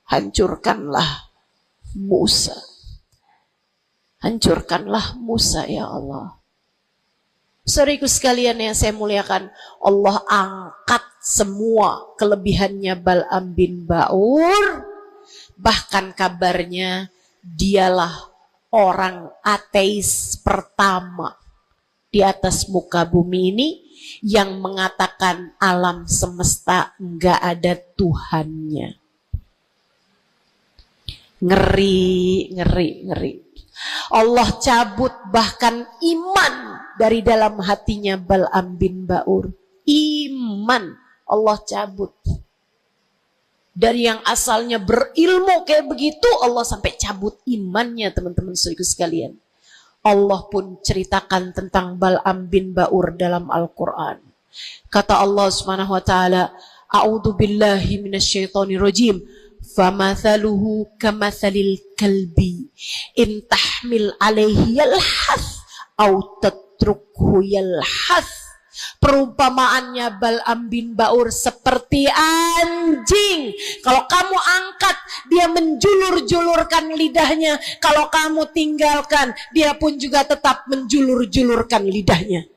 Speaker 1: hancurkanlah Musa. Hancurkanlah Musa ya Allah. Saudaraku sekalian yang saya muliakan, Allah angkat semua kelebihannya Bal'am bin Ba'ur. Bahkan kabarnya dialah orang ateis pertama di atas muka bumi ini yang mengatakan alam semesta enggak ada Tuhannya. Ngeri, ngeri, ngeri. Allah cabut bahkan iman dari dalam hatinya Bal'am bin Ba'ur. Iman Allah cabut. Dari yang asalnya berilmu kayak begitu, Allah sampai cabut imannya, teman-teman saudaraku sekalian. Allah pun ceritakan tentang Bal'am bin Ba'ur dalam Al-Quran. Kata Allah Subhanahu wa taala, "A'udzu billahi minasyaitonir rajim. Famathaluhu kamathalil kalbi in tahmil alaihi yalhath aw tatrukhu yalhath." Perumpamaannya Bal'am bin Ba'ur seperti anjing. Kalau kamu angkat, dia menjulur-julurkan lidahnya. Kalau kamu tinggalkan, dia pun juga tetap menjulur-julurkan lidahnya.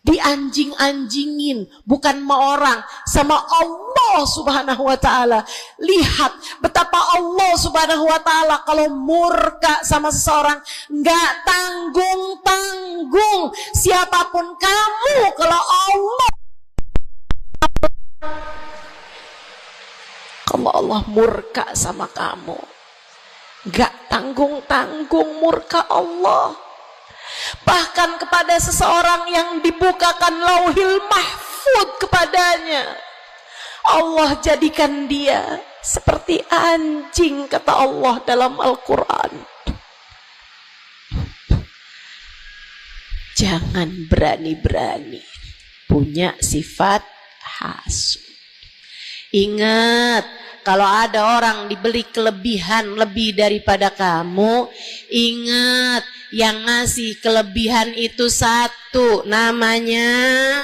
Speaker 1: Dianjing-anjingin, bukan sama orang, sama Allah Subhanahu wa ta'ala. Lihat betapa Allah Subhanahu wa ta'ala kalau murka sama seseorang nggak tanggung-tanggung. Siapapun kamu, kalau Allah murka sama kamu, nggak tanggung-tanggung murka Allah. Bahkan kepada seseorang yang dibukakan lauhil mahfud kepadanya, Allah jadikan dia seperti anjing, kata Allah dalam Al-Quran. Jangan berani-berani punya sifat hasud. Ingat, kalau ada orang diberi kelebihan lebih daripada kamu, ingat, yang ngasih kelebihan itu satu, namanya.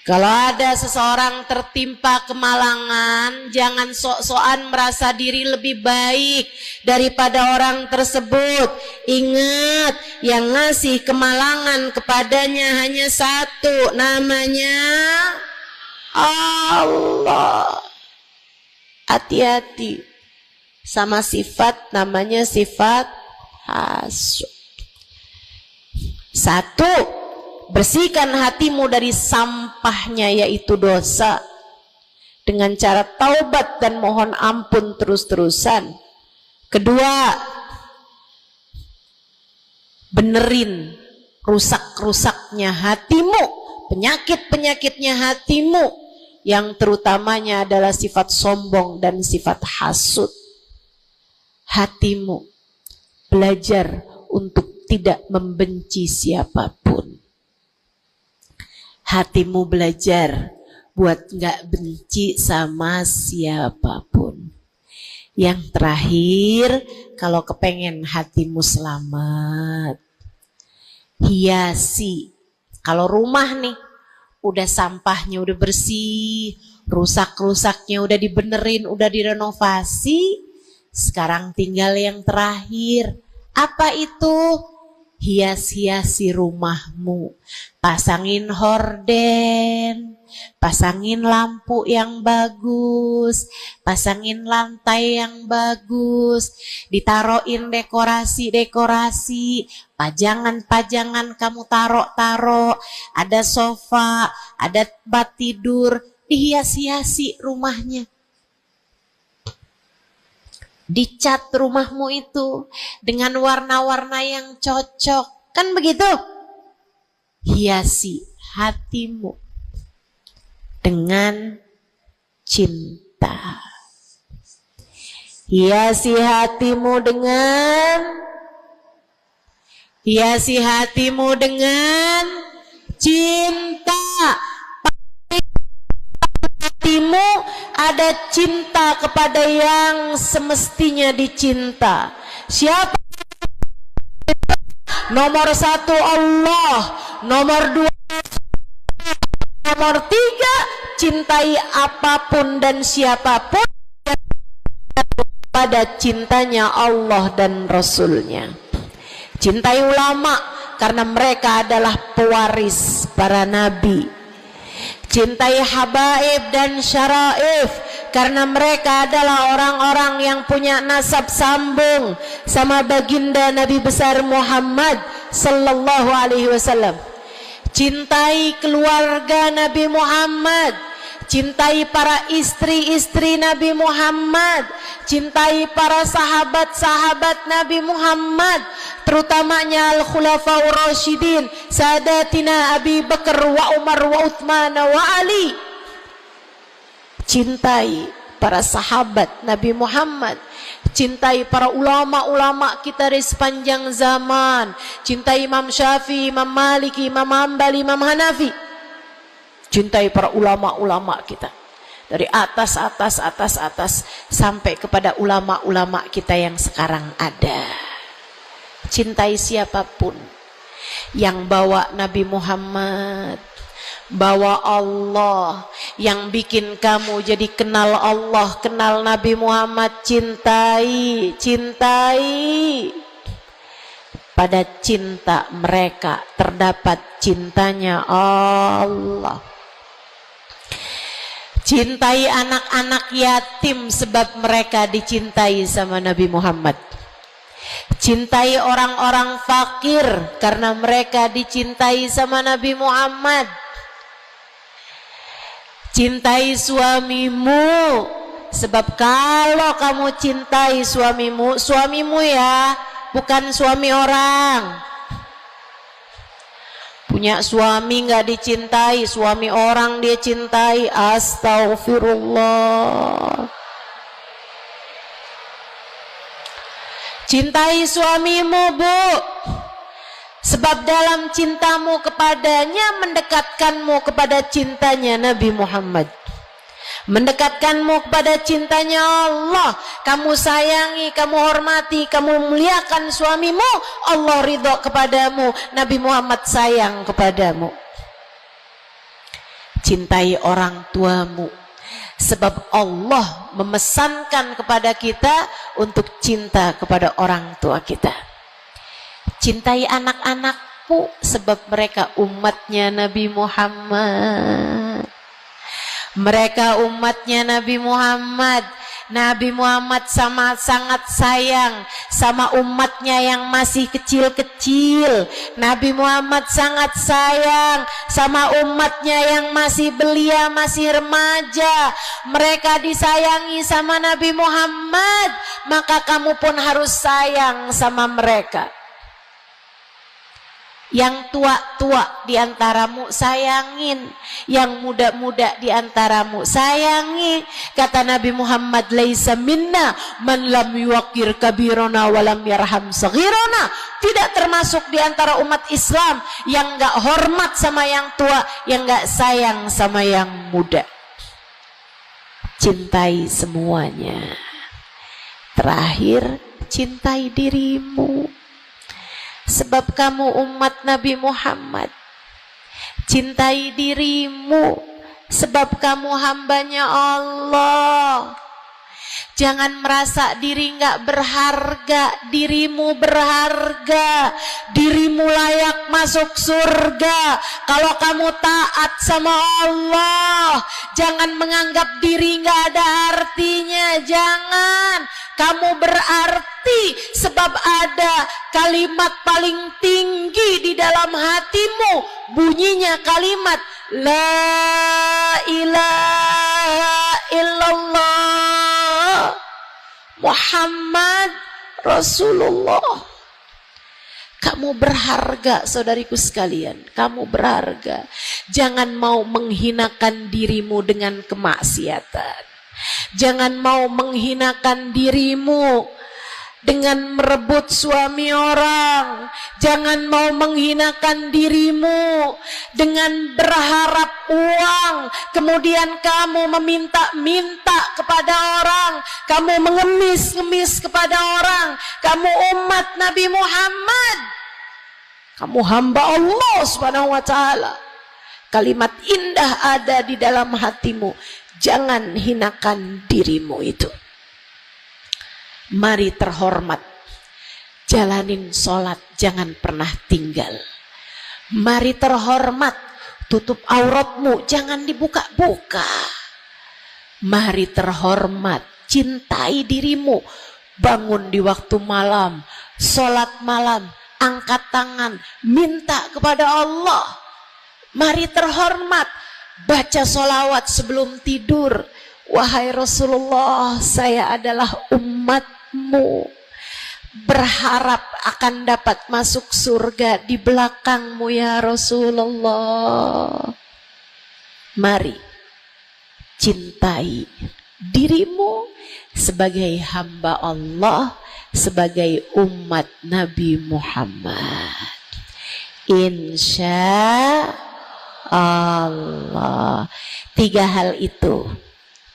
Speaker 1: Kalau ada seseorang tertimpa kemalangan, jangan sok-sokan merasa diri lebih baik daripada orang tersebut. Ingat, yang ngasih kemalangan kepadanya hanya satu, namanya Allah. Hati-hati sama sifat namanya sifat hasud. Satu, bersihkan hatimu dari sampahnya yaitu dosa dengan cara taubat dan mohon ampun terus-terusan. Kedua, benerin rusak-rusaknya hatimu, penyakit-penyakitnya hatimu, yang terutamanya adalah sifat sombong dan sifat hasud. Hatimu belajar untuk tidak membenci siapapun. Hatimu belajar buat gak benci sama siapapun. Yang terakhir, kalau kepengen hatimu selamat, hiasi. Kalau rumah nih, udah sampahnya udah bersih, rusak-rusaknya udah dibenerin, udah direnovasi, sekarang tinggal yang terakhir. Apa itu? Hias-hiasi rumahmu. Pasangin horden, pasangin lampu yang bagus, pasangin lantai yang bagus, ditaruhin dekorasi-dekorasi, pajangan-pajangan kamu taruh-taruh, ada sofa, ada tempat tidur, dihias-hiasi rumahnya. Dicat rumahmu itu dengan warna-warna yang cocok. Kan begitu? Hiasi hatimu dengan cinta. Hiasi hatimu dengan cinta. Hatimu ada cinta kepada yang semestinya dicinta. Siapa? Nomor 1 Allah, nomor 2, nomor 3 cintai apapun dan siapapun pada cintanya Allah dan Rasulnya. Cintai ulama karena mereka adalah pewaris para nabi. Cintai habaib dan syaraif karena mereka adalah orang-orang yang punya nasab sambung sama baginda Nabi besar Muhammad sallallahu alaihi wasallam. Cintai keluarga Nabi Muhammad, cintai para istri-istri Nabi Muhammad, cintai para sahabat-sahabat Nabi Muhammad, terutamanya Al-Khulafaur Rasyidin, Sadatina Abi Bakar wa Umar wa Uthman wa Ali. Cintai para sahabat Nabi Muhammad, cintai para ulama-ulama kita di sepanjang zaman, cintai Imam Syafi'i, Imam Maliki, Imam Hambali, Imam Hanafi. Cintai para ulama-ulama kita dari atas sampai kepada ulama-ulama kita yang sekarang ada. Cintai siapapun yang bawa Nabi Muhammad, bawa Allah, yang bikin kamu jadi kenal Allah, kenal Nabi Muhammad. Cintai. Pada cinta mereka terdapat cintanya Allah. Cintai anak-anak yatim sebab mereka dicintai sama Nabi Muhammad. Cintai orang-orang fakir karena mereka dicintai sama Nabi Muhammad. Cintai suamimu sebab kalau kamu cintai suamimu ya, bukan suami orang. Punya suami nggak dicintai, suami orang dia cintai. Astagfirullah. Cintai suamimu, Bu, sebab dalam cintamu kepadanya mendekatkanmu kepada cintanya Nabi Muhammad, mendekatkanmu kepada cintanya Allah. Kamu sayangi, kamu hormati, kamu muliakan suamimu, Allah ridho kepadamu, Nabi Muhammad sayang kepadamu. Cintai orang tuamu sebab Allah memesankan kepada kita untuk cinta kepada orang tua kita. Cintai anak-anakmu sebab mereka umatnya Nabi Muhammad. Mereka umatnya Nabi Muhammad. Nabi Muhammad sangat sayang sama umatnya yang masih kecil-kecil. Nabi Muhammad sangat sayang sama umatnya yang masih belia, masih remaja. Mereka disayangi sama Nabi Muhammad, maka kamu pun harus sayang sama mereka. Yang tua-tua di antaramu sayangin, yang muda-muda di antaramu sayangi. Kata Nabi Muhammad, laisa minna man lam yuqir kabirona walam yarham saghirona. Tidak termasuk di antara umat Islam yang enggak hormat sama yang tua, yang enggak sayang sama yang muda. Cintai semuanya. Terakhir, cintai dirimu sebab kamu umat Nabi Muhammad. Cintai dirimu sebab kamu hambanya Allah. Jangan merasa diri nggak berharga. Dirimu berharga. Dirimu layak masuk surga kalau kamu taat sama Allah. Jangan menganggap diri nggak ada artinya. Jangan. Kamu berarti sebab ada kalimat paling tinggi di dalam hatimu. Bunyinya kalimat La ilaha illallah Muhammad Rasulullah. Kamu berharga, saudariku sekalian. Kamu berharga. Jangan mau menghinakan dirimu dengan kemaksiatan. Jangan mau menghinakan dirimu dengan merebut suami orang. Jangan mau menghinakan dirimu dengan berharap uang. Kemudian kamu meminta-minta kepada orang. Kamu mengemis-ngemis kepada orang. Kamu umat Nabi Muhammad. Kamu hamba Allah Subhanahu wa ta'ala. Kalimat indah ada di dalam hatimu. Jangan hinakan dirimu itu. Mari terhormat. Jalanin sholat, jangan pernah tinggal. Mari terhormat. Tutup auratmu, jangan dibuka-buka. Mari terhormat. Cintai dirimu. Bangun di waktu malam. Sholat malam. Angkat tangan, minta kepada Allah. Mari terhormat, baca sholawat sebelum tidur. Wahai Rasulullah, saya adalah umatmu, berharap akan dapat masuk surga di belakangmu ya Rasulullah. Mari cintai dirimu sebagai hamba Allah, sebagai umat Nabi Muhammad. Insya Allah. 3 hal itu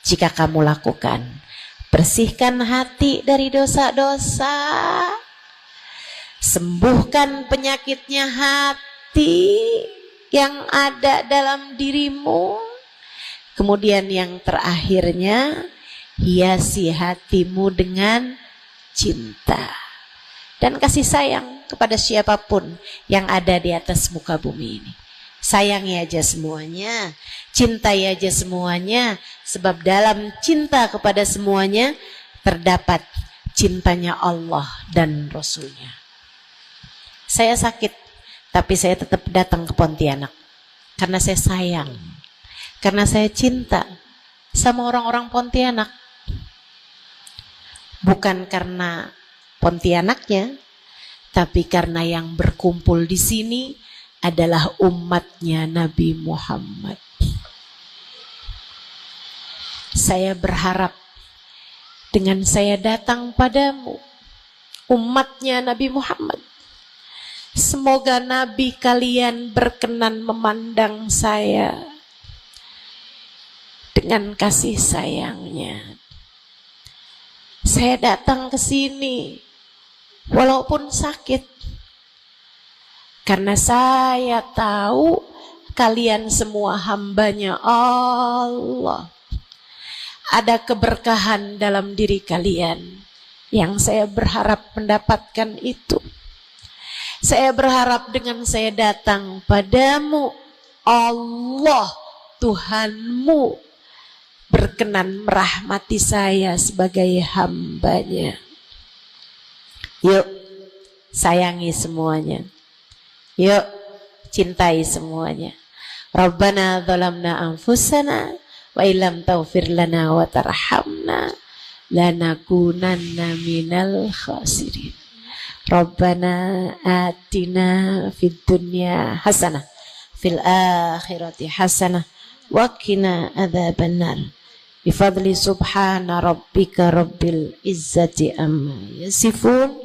Speaker 1: jika kamu lakukan, bersihkan hati dari dosa-dosa, sembuhkan penyakitnya hati yang ada dalam dirimu, kemudian yang terakhirnya, hiasi hatimu dengan cinta dan kasih sayang kepada siapapun yang ada di atas muka bumi ini. Sayangi aja semuanya, cintai aja semuanya, sebab dalam cinta kepada semuanya terdapat cintanya Allah dan Rasulnya. Saya sakit, tapi saya tetap datang ke Pontianak karena saya sayang, karena saya cinta sama orang-orang Pontianak. Bukan karena Pontianaknya, tapi karena yang berkumpul di sini adalah umatnya Nabi Muhammad. Saya berharap dengan saya datang padamu, umatnya Nabi Muhammad, semoga Nabi kalian berkenan memandang saya dengan kasih sayangnya. Saya datang ke sini walaupun sakit, karena saya tahu kalian semua hambanya Allah. Ada keberkahan dalam diri kalian yang saya berharap mendapatkan itu. Saya berharap dengan saya datang padamu, Allah Tuhanmu berkenan merahmati saya sebagai hambanya. Yuk sayangi semuanya, yuk cintai semuanya. Rabbana zalamna anfusana wa illam taghfir lana wa tarhamna lanakunanna minal khasirin. Rabbana atina fid dunya hasanah fil akhirati hasanah wa qina adzabannar. Bifadli subhana rabbika rabbil izzati amma yasifun,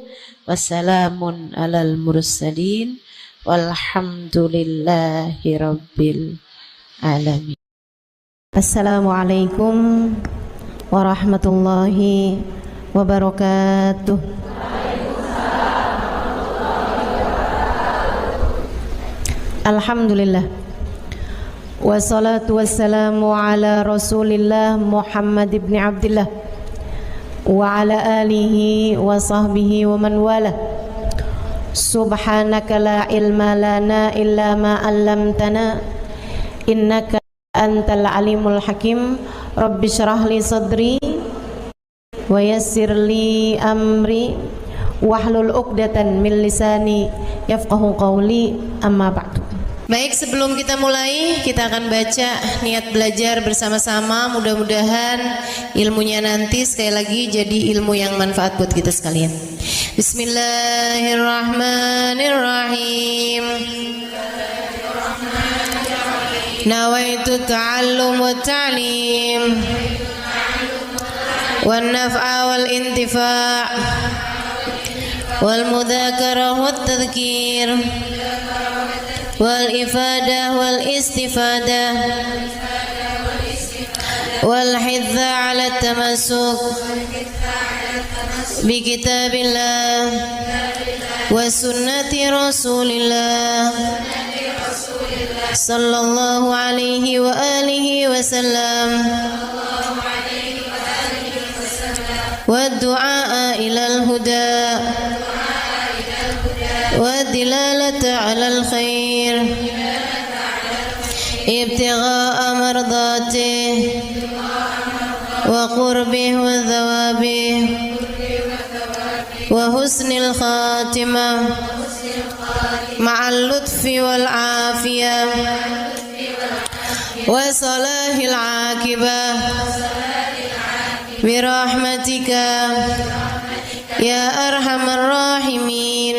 Speaker 1: wassalamun alal mursalin, walhamdulillahi rabbil alamin. Assalamualaikum warahmatullahi wabarakatuh. Alhamdulillah, wassalatu wassalamu ala Rasulillah Muhammad ibn Abdillah wa ala alihi wa sahbihi wa man wala. Subhanaka la ilma lana illa ma 'allamtana innaka antal alimul hakim. Rabbi shrah li sadri wa yassir li amri wahlul 'uqdatan min lisani yafqahu qawli. Amma ba'du.
Speaker 2: Baik, sebelum kita mulai, kita akan baca niat belajar bersama-sama. Mudah-mudahan ilmunya nanti sekali lagi jadi ilmu yang manfaat buat kita sekalian. Bismillahirrahmanirrahim. Nawaitu ta'allum wa ta'lim wan naf'a wal intifa' wal mudzakarah wat tadhkir wal ifadah wal istifadah wal hidza ala tamassuk bi kitabillah wa sunnati rasulillah sallallahu alaihi wa alihi wasallam wa du'a ila al-huda والدلالة على الخير ابتغاء مرضاته وقربه وثوابه وحسن الخاتمة مع اللطف والعافية وصلاح العاقبة برحمتك يا أرحم الراحمين.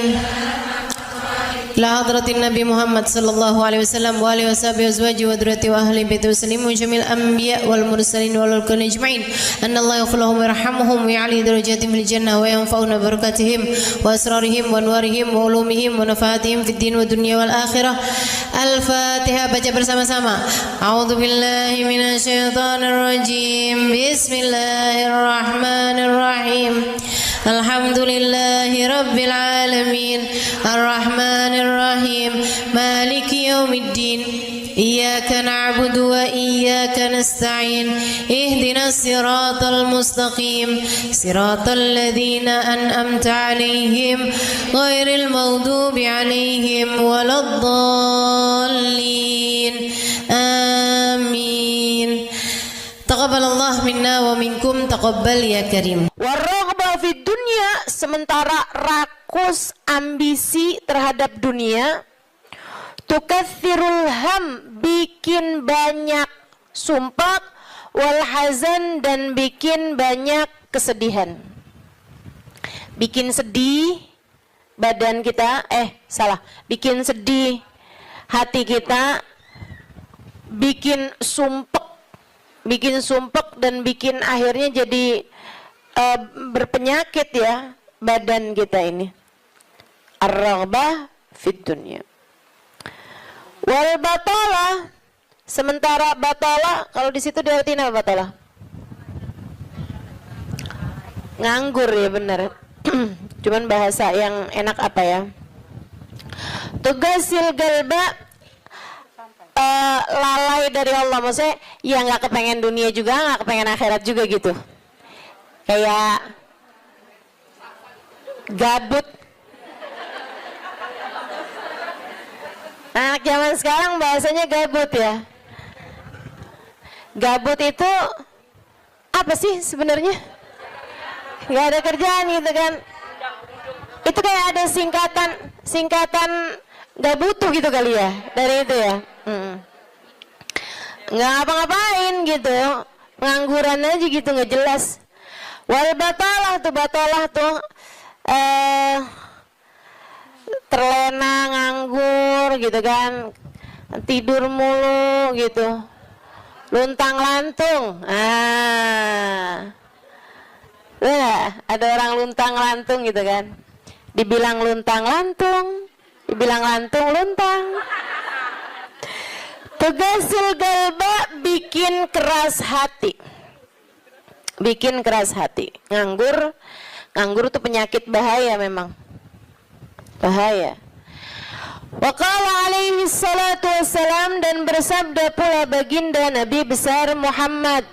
Speaker 2: La hadratin Nabi Muhammad sallallahu alaihi wasallam wa alihi washabihi azwaji wa dhurriyyati wa ahli baiti wasallimu jamil anbiya wal mursalin wal kulli ajma'in anna Allah yaghfir lahum wa yarhamhum wa ya'li darajatihim fil jannah wa yanfa'una barakatihim wa asrarihim wa anwarihim wa ulumihim wa nafaatihim fid din wa dunya wal akhirah. Al-Fatihah, baca bersama-sama. A'udzu billahi minasy syaithanir rajim. Bismillahirrahmanirrahim. Alhamdulillahi rabbil alamin. Ar-Rahmanir Rahim. Maliki yaumiddin. Iyyaka na'budu wa iyyaka nasta'in. Ihdinas siratal mustaqim. Siratal ladzina an'amta 'alaihim ghairil maghdubi 'alaihim waladdallin. Amin. Taqabbalallah minna wa minkum, taqabbal ya karim.
Speaker 1: Warraghbah fid dunya, sementara rakus ambisi terhadap dunia, tukatsirul ham, bikin banyak sumpah, wal hazan, dan bikin banyak kesedihan. Bikin sedih badan kita, bikin sedih hati kita, bikin sumpek dan bikin akhirnya jadi berpenyakit ya badan kita ini. Ar-raghbah fid dunya. Wal batalah, sementara batalah, kalau di situ diartikan apa batalah? Nganggur ya, benar. Cuman bahasa yang enak apa ya? Tugasil galba, lalai dari Allah, maksudnya ya nggak kepengen dunia juga, nggak kepengen akhirat juga gitu, kayak gabut. Anak zaman sekarang bahasanya gabut ya. Gabut itu apa sih sebenarnya? Nggak ada kerjaan gitu kan? Itu kayak ada singkatan nggak butuh gitu kali ya, dari itu ya. Nggak ngapa-ngapain gitu, pengangguran aja gitu, nggak jelas. Wal batalah tuh terlena, nganggur gitu kan, tidur mulu gitu, luntang lantung. Ada orang luntang lantung gitu kan, dibilang luntang lantung, dibilang lantung luntang. Tugasil galba, bikin keras hati. Bikin keras hati. Nganggur tuh penyakit bahaya memang. Bahaya. Wa qala alaihi salatu wassalam, dan bersabda pula baginda Nabi besar Muhammad,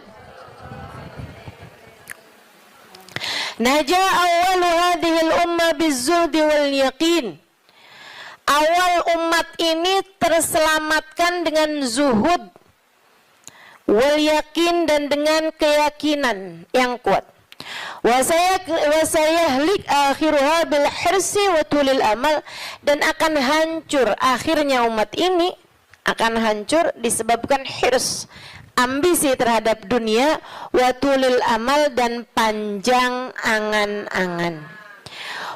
Speaker 1: naja awwalu hadhil umma bizuhdi wal yaqin. Awal umat ini terselamatkan dengan zuhud, wal yakin, dan dengan keyakinan yang kuat. Wasayahlik akhiruha bil hirsi wa tulil amal, dan akan hancur akhirnya umat ini akan hancur disebabkan hirs, ambisi terhadap dunia, watulil amal, dan panjang angan-angan.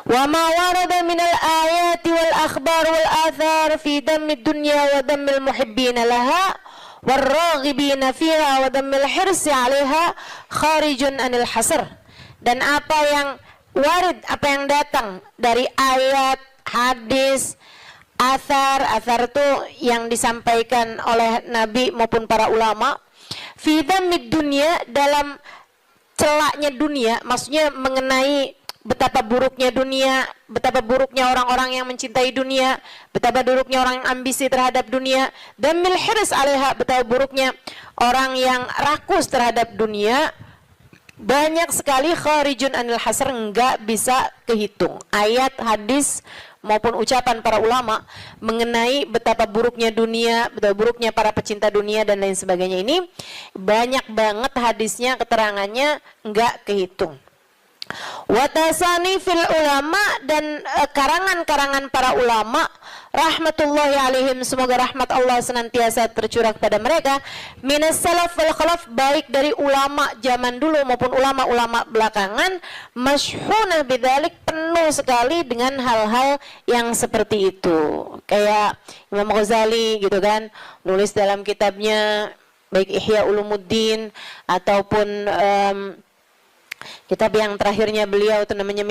Speaker 1: Wa ma warada minal ayati wal akhbar wal athar fi dammi dunya wa dammil muhibbina laha warraghibina fiha wa dammil hirsi 'alaiha kharijun anil hasr. Dan apa yang warid, apa yang datang dari ayat, hadis, athar itu yang disampaikan oleh Nabi maupun para ulama, fi dammid dunya, dalam celaknya dunia, maksudnya mengenai betapa buruknya dunia, betapa buruknya orang-orang yang mencintai dunia, betapa buruknya orang yang ambisi terhadap dunia, dan mil hirs 'alaiha, betapa buruknya orang yang rakus terhadap dunia. Banyak sekali kharijun anil hasr, enggak bisa kehitung. Ayat, hadis maupun ucapan para ulama mengenai betapa buruknya dunia, betapa buruknya para pecinta dunia dan lain sebagainya ini banyak banget hadisnya, keterangannya enggak kehitung. Watasani fil ulama, dan karangan-karangan para ulama rahmatullahi alaihim, semoga rahmat Allah senantiasa tercurah kepada mereka, minas salaf wal khalaf, baik dari ulama zaman dulu maupun ulama-ulama belakangan, masyhunah bidzalik, penuh sekali dengan hal-hal yang seperti itu. Kayak Imam Ghazali gitu kan, nulis dalam kitabnya baik Ihya Ulumuddin ataupun kitab yang terakhirnya beliau itu namanya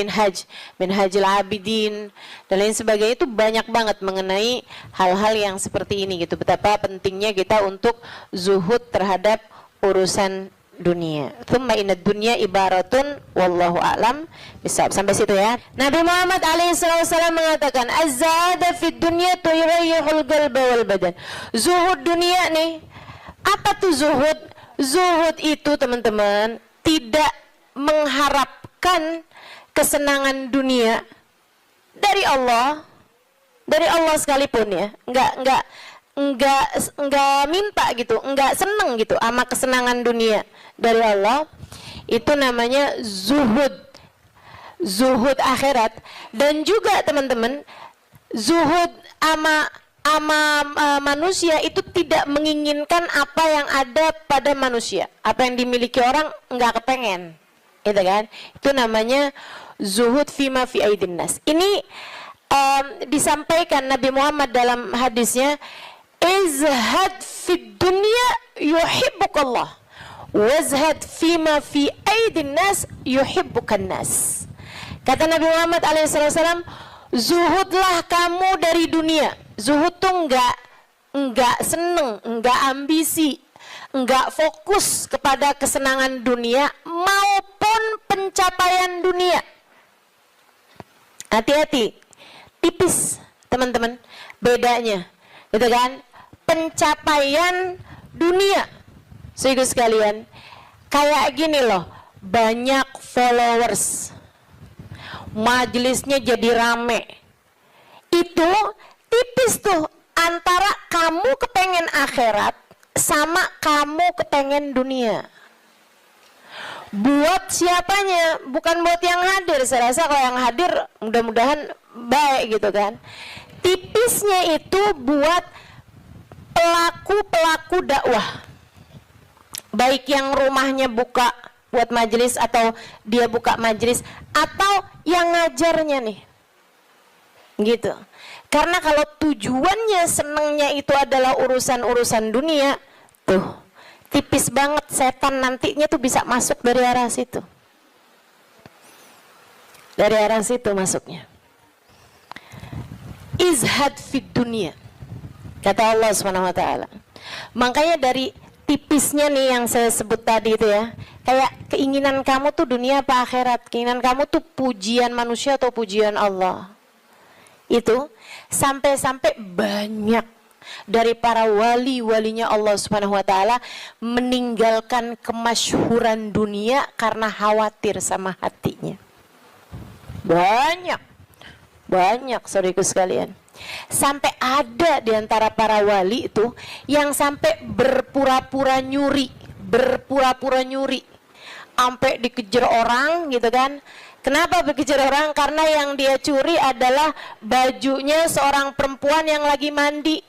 Speaker 1: Minhajul Abidin dan lain sebagainya, itu banyak banget mengenai hal-hal yang seperti ini gitu. Betapa pentingnya kita untuk zuhud terhadap urusan dunia. Tsumma inad dunya ibaratun wallahu a'lam bisawab. Sampai situ ya. Nabi Muhammad alaihissalam mengatakan, az-zahada fid dunya tuyrihul qalba wal badan. Zuhud dunia nih. Apa tuh zuhud? Zuhud itu teman-teman tidak mengharapkan kesenangan dunia dari Allah sekalipun ya, enggak minta gitu, enggak seneng gitu sama kesenangan dunia dari Allah. Itu namanya zuhud akhirat. Dan juga teman-teman, zuhud ama manusia itu tidak menginginkan apa yang ada pada manusia, apa yang dimiliki orang enggak kepengen. Itu kan, itu namanya zuhud fima fi aidin nas. Ini disampaikan Nabi Muhammad dalam hadisnya, izhad fid dunya yuhibbukallah, wazhad fima fi aidin nas yuhibbukan nas. Kata Nabi Muhammad alaihissalam, zuhudlah kamu dari dunia. Zuhud tuh enggak seneng, enggak ambisi, enggak fokus kepada kesenangan dunia maupun pencapaian dunia. Hati-hati, tipis teman-teman bedanya, gitu kan? Pencapaian dunia, saudara sekalian, kayak gini loh, banyak followers, majelisnya jadi rame, itu tipis tuh antara kamu kepengen akhirat sama kamu kepengen dunia. Buat siapanya? Bukan buat yang hadir. Saya rasa kalau yang hadir mudah-mudahan baik gitu kan. Tipisnya itu buat pelaku-pelaku dakwah, baik yang rumahnya buka buat majelis atau dia buka majelis, atau yang ngajarnya nih gitu. Karena kalau tujuannya senangnya itu adalah urusan-urusan dunia, tuh tipis banget setan nantinya tuh bisa masuk dari arah situ. Dari arah situ masuknya. Izhad fid dunia, kata Allah SWT. Makanya dari tipisnya nih yang saya sebut tadi itu ya, kayak keinginan kamu tuh dunia apa akhirat, keinginan kamu tuh pujian manusia atau pujian Allah. Itu sampai-sampai banyak dari para wali-walinya Allah Subhanahu wa taala meninggalkan kemasyhuran dunia karena khawatir sama hatinya. Banyak saudaraku sekalian. Sampai ada di antara para wali itu yang sampai berpura-pura nyuri, sampai dikejar orang gitu kan. Kenapa dikejar orang? Karena yang dia curi adalah bajunya seorang perempuan yang lagi mandi.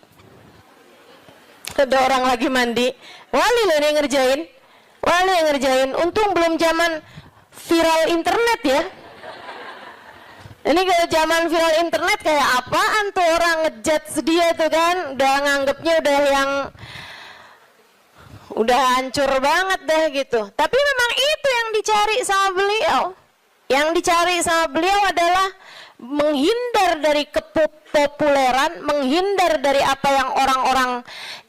Speaker 1: Ada orang lagi mandi, wali loh yang ngerjain. Wali yang ngerjain. Untung belum zaman viral internet ya. Ini kalau zaman viral internet kayak apaan tuh orang ngejudge dia tuh kan. Udah nganggepnya udah hancur banget dah gitu. Tapi memang itu yang dicari sama beliau. Yang dicari sama beliau adalah menghindar dari kepopuleran, menghindar dari apa yang orang-orang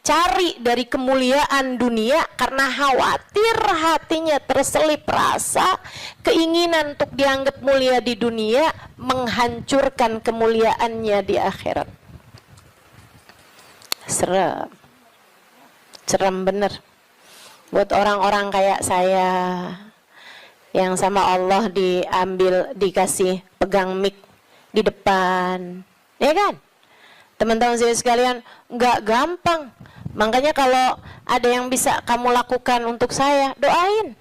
Speaker 1: cari dari kemuliaan dunia, karena khawatir hatinya terselip rasa keinginan untuk dianggap mulia di dunia menghancurkan kemuliaannya di akhirat. Serem bener buat orang-orang kayak saya yang sama Allah dikasih pegang mic di depan, ya kan? Teman-teman saya sekalian, nggak gampang. Makanya kalau ada yang bisa kamu lakukan untuk saya, doain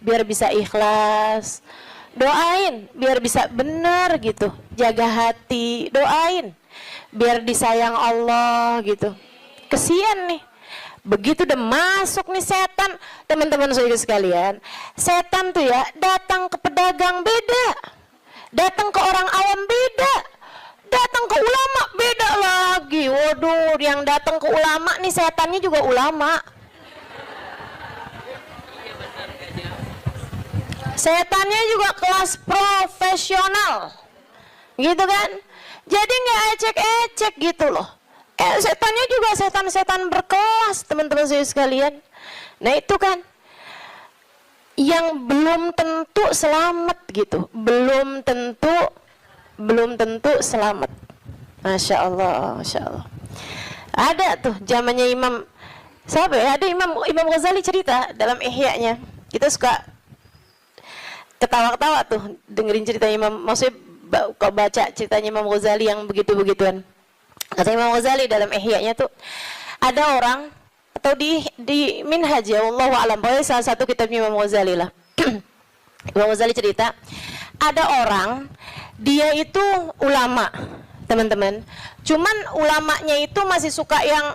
Speaker 1: biar bisa ikhlas, doain biar bisa benar gitu, jaga hati, doain biar disayang Allah gitu. Kesian nih, begitu udah masuk nih setan, teman-teman saya sekalian, setan tuh ya datang ke pedagang beda, datang ke orang awam beda, datang ke ulama beda lagi. Waduh, yang datang ke ulama nih setannya juga ulama. Setannya juga kelas profesional, gitu kan? Jadi nggak ecek-ecek gitu loh. Setannya juga setan-setan berkelas, teman-teman saya sekalian. Nah itu kan yang belum tentu selamat gitu, belum tentu selamat. Masya Allah, Masya Allah. Ada tuh zamannya Imam, siapa ya? Ada Imam Ghazali cerita dalam Ihya-nya. Kita suka ketawa-ketawa tuh dengerin cerita Imam, maksudnya kalau baca ceritanya Imam Ghazali yang begitu-begituan. Kata Imam Ghazali dalam Ihya-nya tuh, ada orang atau di Minhaj ya, wallahu a'lam, pokoknya salah satu kitab Imam Ghazali lah. Imam Ghazali cerita, ada orang dia itu ulama, teman-teman. Cuman ulamanya itu masih suka yang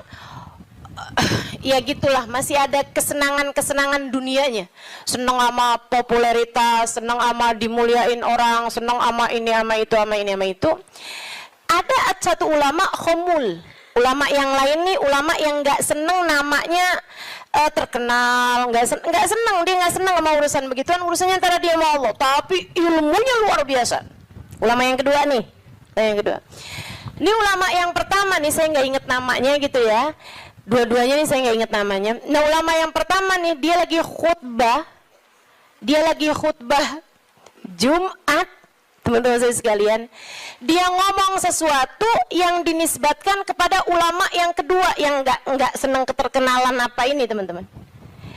Speaker 1: ya gitulah, masih ada kesenangan dunianya. Senang sama popularitas, senang sama dimuliain orang, senang sama ini sama itu sama ini sama itu. Ada satu ulama khomul. Ulama yang lain nih, ulama yang nggak seneng namanya terkenal, nggak seneng, dia nggak seneng sama urusan begituan, urusannya antara dia sama Allah, tapi ilmunya luar biasa. Ulama yang kedua nih, yang kedua. Ini ulama yang pertama nih, saya nggak inget namanya gitu ya. Dua-duanya nih saya nggak inget namanya. Nah ulama yang pertama nih, dia lagi khutbah Jumat, teman-teman saya sekalian. Dia ngomong sesuatu yang dinisbatkan kepada ulama yang kedua yang nggak senang keterkenalan apa ini, teman-teman.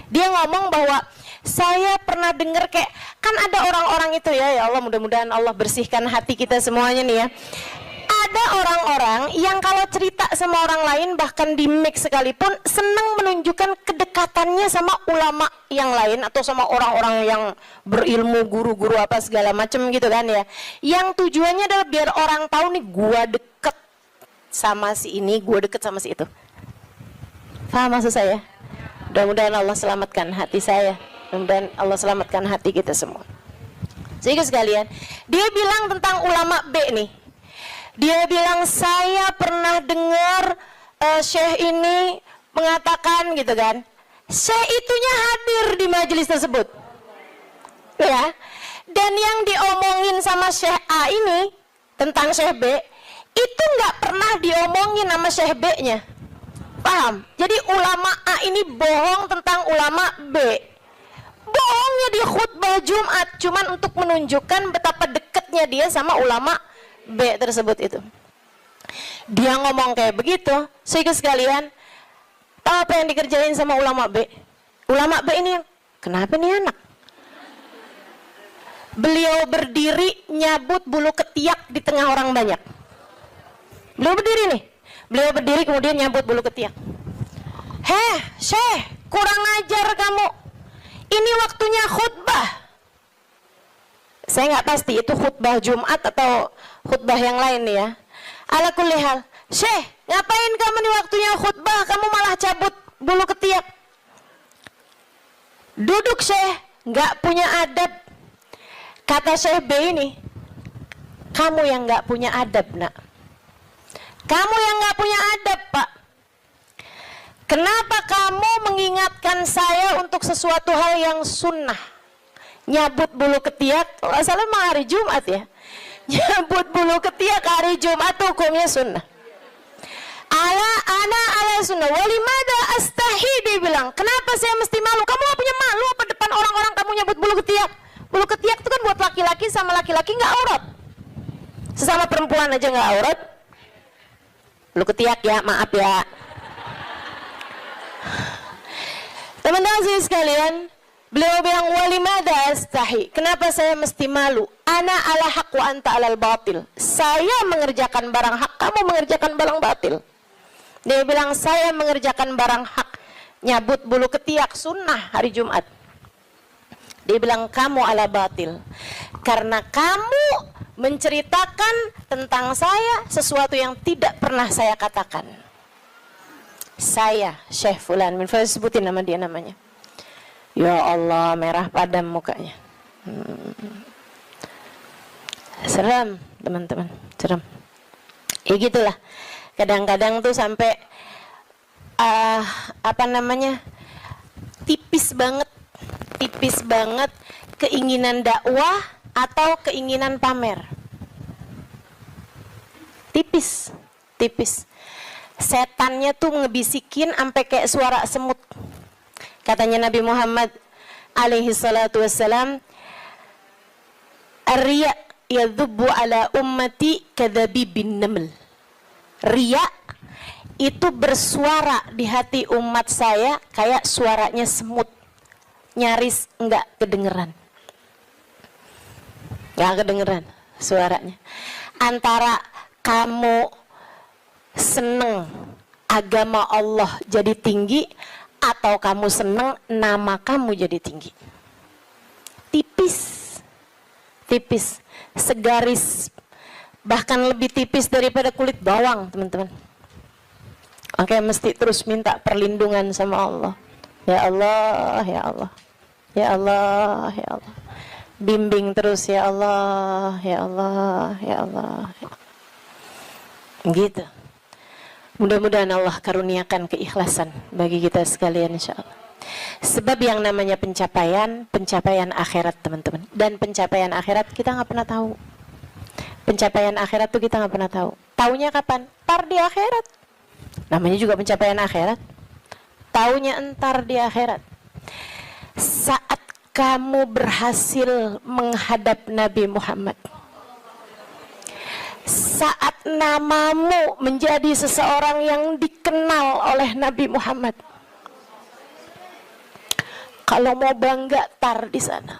Speaker 1: Dia ngomong bahwa saya pernah dengar kayak, kan ada orang-orang itu ya Allah, mudah-mudahan Allah bersihkan hati kita semuanya nih ya. Ada orang-orang yang kalau cerita sama orang lain, bahkan di mic sekalipun, senang menunjukkan kedekatannya sama ulama yang lain atau sama orang-orang yang berilmu, guru-guru apa segala macam gitu kan ya. Yang tujuannya adalah biar orang tahu nih, gua deket sama si ini, gua deket sama si itu. Paham maksud saya? Mudah-mudahan Allah selamatkan hati saya, mudah-mudahan Allah selamatkan hati kita semua. Sehingga sekalian, dia bilang tentang ulama B nih. Dia bilang, saya pernah dengar Syekh ini mengatakan gitu kan. Syekh itunya hadir di majelis tersebut, ya. Dan yang diomongin sama Syekh A ini tentang Syekh B, itu nggak pernah diomongin sama Syekh B-nya. Paham? Jadi ulama A ini bohong tentang ulama B. Bohongnya di khutbah Jumat, cuman untuk menunjukkan betapa dekatnya dia sama ulama B tersebut itu. Dia ngomong kayak begitu, sehingga sekalian, tahu apa yang dikerjain sama ulama B? Ulama B ini yang, kenapa nih anak? Beliau berdiri nyabut bulu ketiak di tengah orang banyak. Beliau berdiri nih, beliau berdiri kemudian nyabut bulu ketiak. Heh, Syekh, kurang ajar kamu. Ini waktunya khutbah. Saya nggak pasti itu khutbah Jumat atau khutbah yang lain nih ya. Ala kulli hal, Syekh, ngapain kamu di waktunya khutbah, kamu malah cabut bulu ketiak? Duduk Syekh, nggak punya adab. Kata Syekh B ini, kamu yang nggak punya adab nak. Kamu yang nggak punya adab Pak. Kenapa kamu mengingatkan saya untuk sesuatu hal yang sunnah? Nyabut bulu ketiak, kalau salah mah hari Jumat ya. Nyabut bulu ketiak hari Jumat hukumnya sunnah. Ala sunnah. Walimada astahi, dia bilang. Kenapa saya mesti malu? Kamu gak punya malu apa depan orang-orang kamu nyabut bulu ketiak? Bulu ketiak itu kan buat laki-laki, sama laki-laki nggak aurat. Sesama perempuan aja nggak aurat. Bulu ketiak ya, maaf ya. Teman-teman sekalian, beliau bilang walimada astahi. Kenapa saya mesti malu? Ana ala haq wa anta alal batil. Saya mengerjakan barang hak, kamu mengerjakan barang batil. Dia bilang saya mengerjakan barang hak, nyabut bulu ketiak sunnah hari Jumat. Dia bilang kamu ala batil, karena kamu menceritakan tentang saya sesuatu yang tidak pernah saya katakan. Saya Syekh Fulan, sebutin nama dia namanya. Ya Allah, merah padam mukanya. Seram teman-teman, seram. Ya gitulah. Kadang-kadang tuh sampai tipis banget keinginan dakwah atau keinginan pamer. Tipis. Setannya tuh ngebisikin sampai kayak suara semut. Katanya Nabi Muhammad alaihi salatu wassalam, ar-riya yadhubbu ala ummati kadhabibin naml. Riya itu bersuara di hati umat saya kayak suaranya semut, nyaris enggak kedengeran suaranya. Antara kamu seneng agama Allah jadi tinggi atau kamu seneng nama kamu jadi tinggi. Tipis, segaris, bahkan lebih tipis daripada kulit bawang teman-teman. Oke, mesti terus minta perlindungan sama Allah. Ya Allah, ya Allah, ya Allah, ya Allah. Bimbing terus ya Allah, ya Allah, ya Allah. Gitu. Mudah-mudahan Allah karuniakan keikhlasan bagi kita sekalian insyaallah. Sebab yang namanya pencapaian akhirat teman-teman. Dan pencapaian akhirat kita nggak pernah tahu. Pencapaian akhirat tuh kita nggak pernah tahu. Taunya kapan? Ntar di akhirat. Namanya juga pencapaian akhirat. Taunya entar di akhirat. Saat kamu berhasil menghadap Nabi Muhammad, saat namamu menjadi seseorang yang dikenal oleh Nabi Muhammad, kalau mau bangga tar di sana.